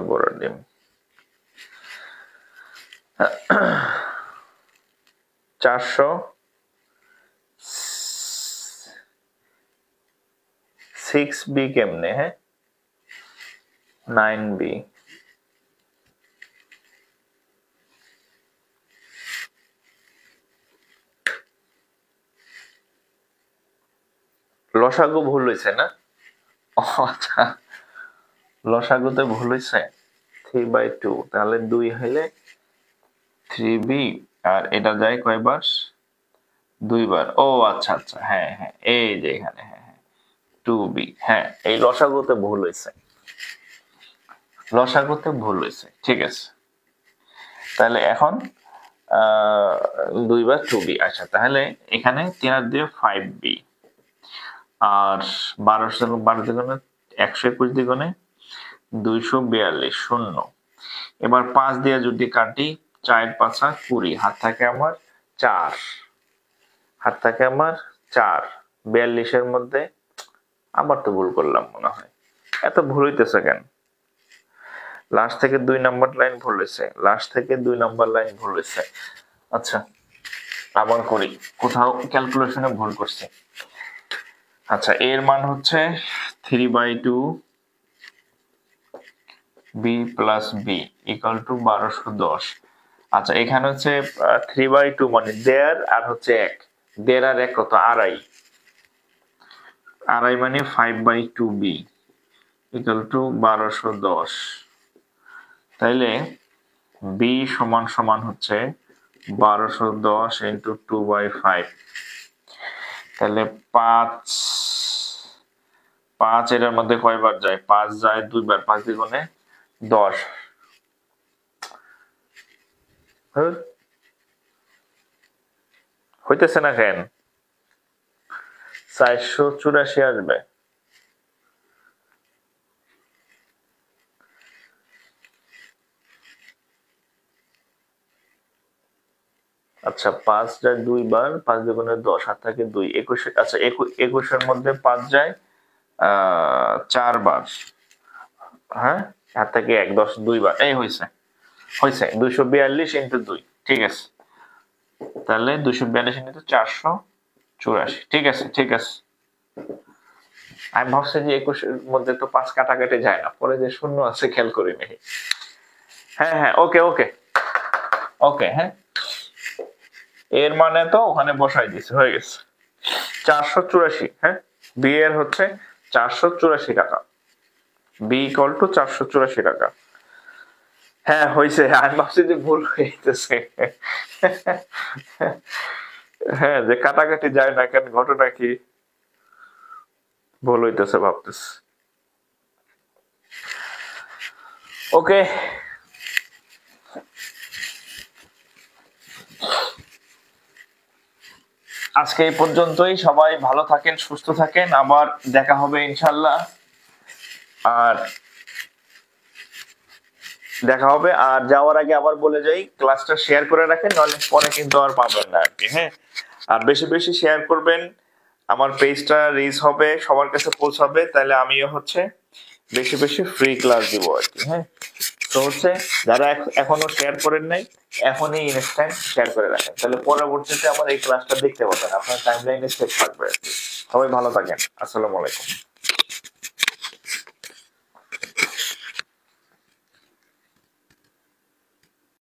বড় ডিম। 406b কেমনে? হ্যাঁ, 9b। লসাগু ভুল হয়েছে না? আচ্ছা, লসাগুতে ভুল হয়েছে। 3/2, তাহলে 2 হইলে 3b, আর এটা যায় কয়বার? 2 বার। ও আচ্ছা আচ্ছা, হ্যাঁ হ্যাঁ, এই যে এখানে, হ্যাঁ হ্যাঁ 2b। হ্যাঁ, এই লসাগুতে ভুল হয়েছে, ঠিক আছে। তাহলে এখন 2 বার 2b। আচ্ছা, তাহলে এখানে 3 দিয়ে 5b, আর 12 দ্বিগুণে 121 দ্বিগুণে 242, 0। এবার 5 দিয়ে যদি কাটি, 4 5 20, হাত থাকে আমার 4, 42 এর মধ্যে আবার তো ভুল করলাম মনে হয়। এত ভুল হইতেছে কেন? লাস্ট থেকে 2 নাম্বার লাইন ভুল হয়েছে। আচ্ছা, আবার করি, কোথাও ক্যালকুলেশনে ভুল করছি। আচ্ছা, এর মান হচ্ছে 3/2 b plus B equal to 1210। আচ্ছা, এখানে হচ্ছে 3/2 মানে দেড় আর হচ্ছে 1, দেড় আর 1 কত? আড়াই। আড়াই মানে 5/2b ইকুয়াল টু 1210। তাইলে b সমান সমান হচ্ছে 1210 ইন্টু 2/5। তাহলে 5 এটার মধ্যে কয়বার যায়? 5 যায় 2 বার, 5 দ্বিগুণে 10। হইতেছে না কেন? 484 আসবে। আচ্ছা, 5 যায় 2 বার, 5 দ্বিগুণে 10, আর থাকে 2, 21। আচ্ছা, 21 মধ্যে 5 যায় 4 বার, হ্যাঁ, আর থাকে 1, 10 2 বার। এই হইছে 242 ইন্টু 2। ঠিক আছে, তাহলে 242 ইন্টু 484। ঠিক আছে, ঠিক আছে। আমি ভাবছি যে 21 এর মধ্যে তো 5 কাটাকাটি যায় না, পরে যে শূন্য আছে খেয়াল করি নাই। হ্যাঁ হ্যাঁ, ওকে ওকে ওকে, হ্যাঁ, এর মানে তো ওখানে বসাই দিছে, হয়ে গেছে 484। হ্যাঁ, বি এর হচ্ছে 484 টাকা, বি ইকুয়াল টু 484 টাকা। হ্যাঁ হয়েছে, আমি ভাবছি যে ভুল হইতেছে। হ্যাঁ, যে কাটাকাটি যায় না কেন, ঘটনা কি? ভুল হইতেছে ভাবতেছি। ওকে, আজকে এই পর্যন্তই। সবাই ভালো থাকেন, সুস্থ থাকেন, আবার দেখা হবে ইনশাল্লাহ। আর দেখা হবে। আর যাওয়ার আগে আবার বলে যাই, ক্লাসটা শেয়ার করে রাখেন, নাহলে পরে কিন্তু আর পাবেন না আর কি। হ্যাঁ, আর বেশি বেশি শেয়ার করবেন, আমার পেজটা রিচ হবে, সবার কাছে পৌঁছাবে, তাহলে আমিও হচ্ছে বেশি বেশি ফ্রি ক্লাস দিব আর কি। হ্যাঁ, তো হচ্ছে যারা এখনো শেয়ার করেন নাই, এখনই ইনস্ট্যান্ট শেয়ার করে রাখেন, তাহলে পরবর্তীতে আমার এই ক্লাসটা দেখতে পাবেন, আপনার টাইমলাইনে সেভ থাকবে আর কি। সবাই ভালো থাকেন, আসসালামু আলাইকুম।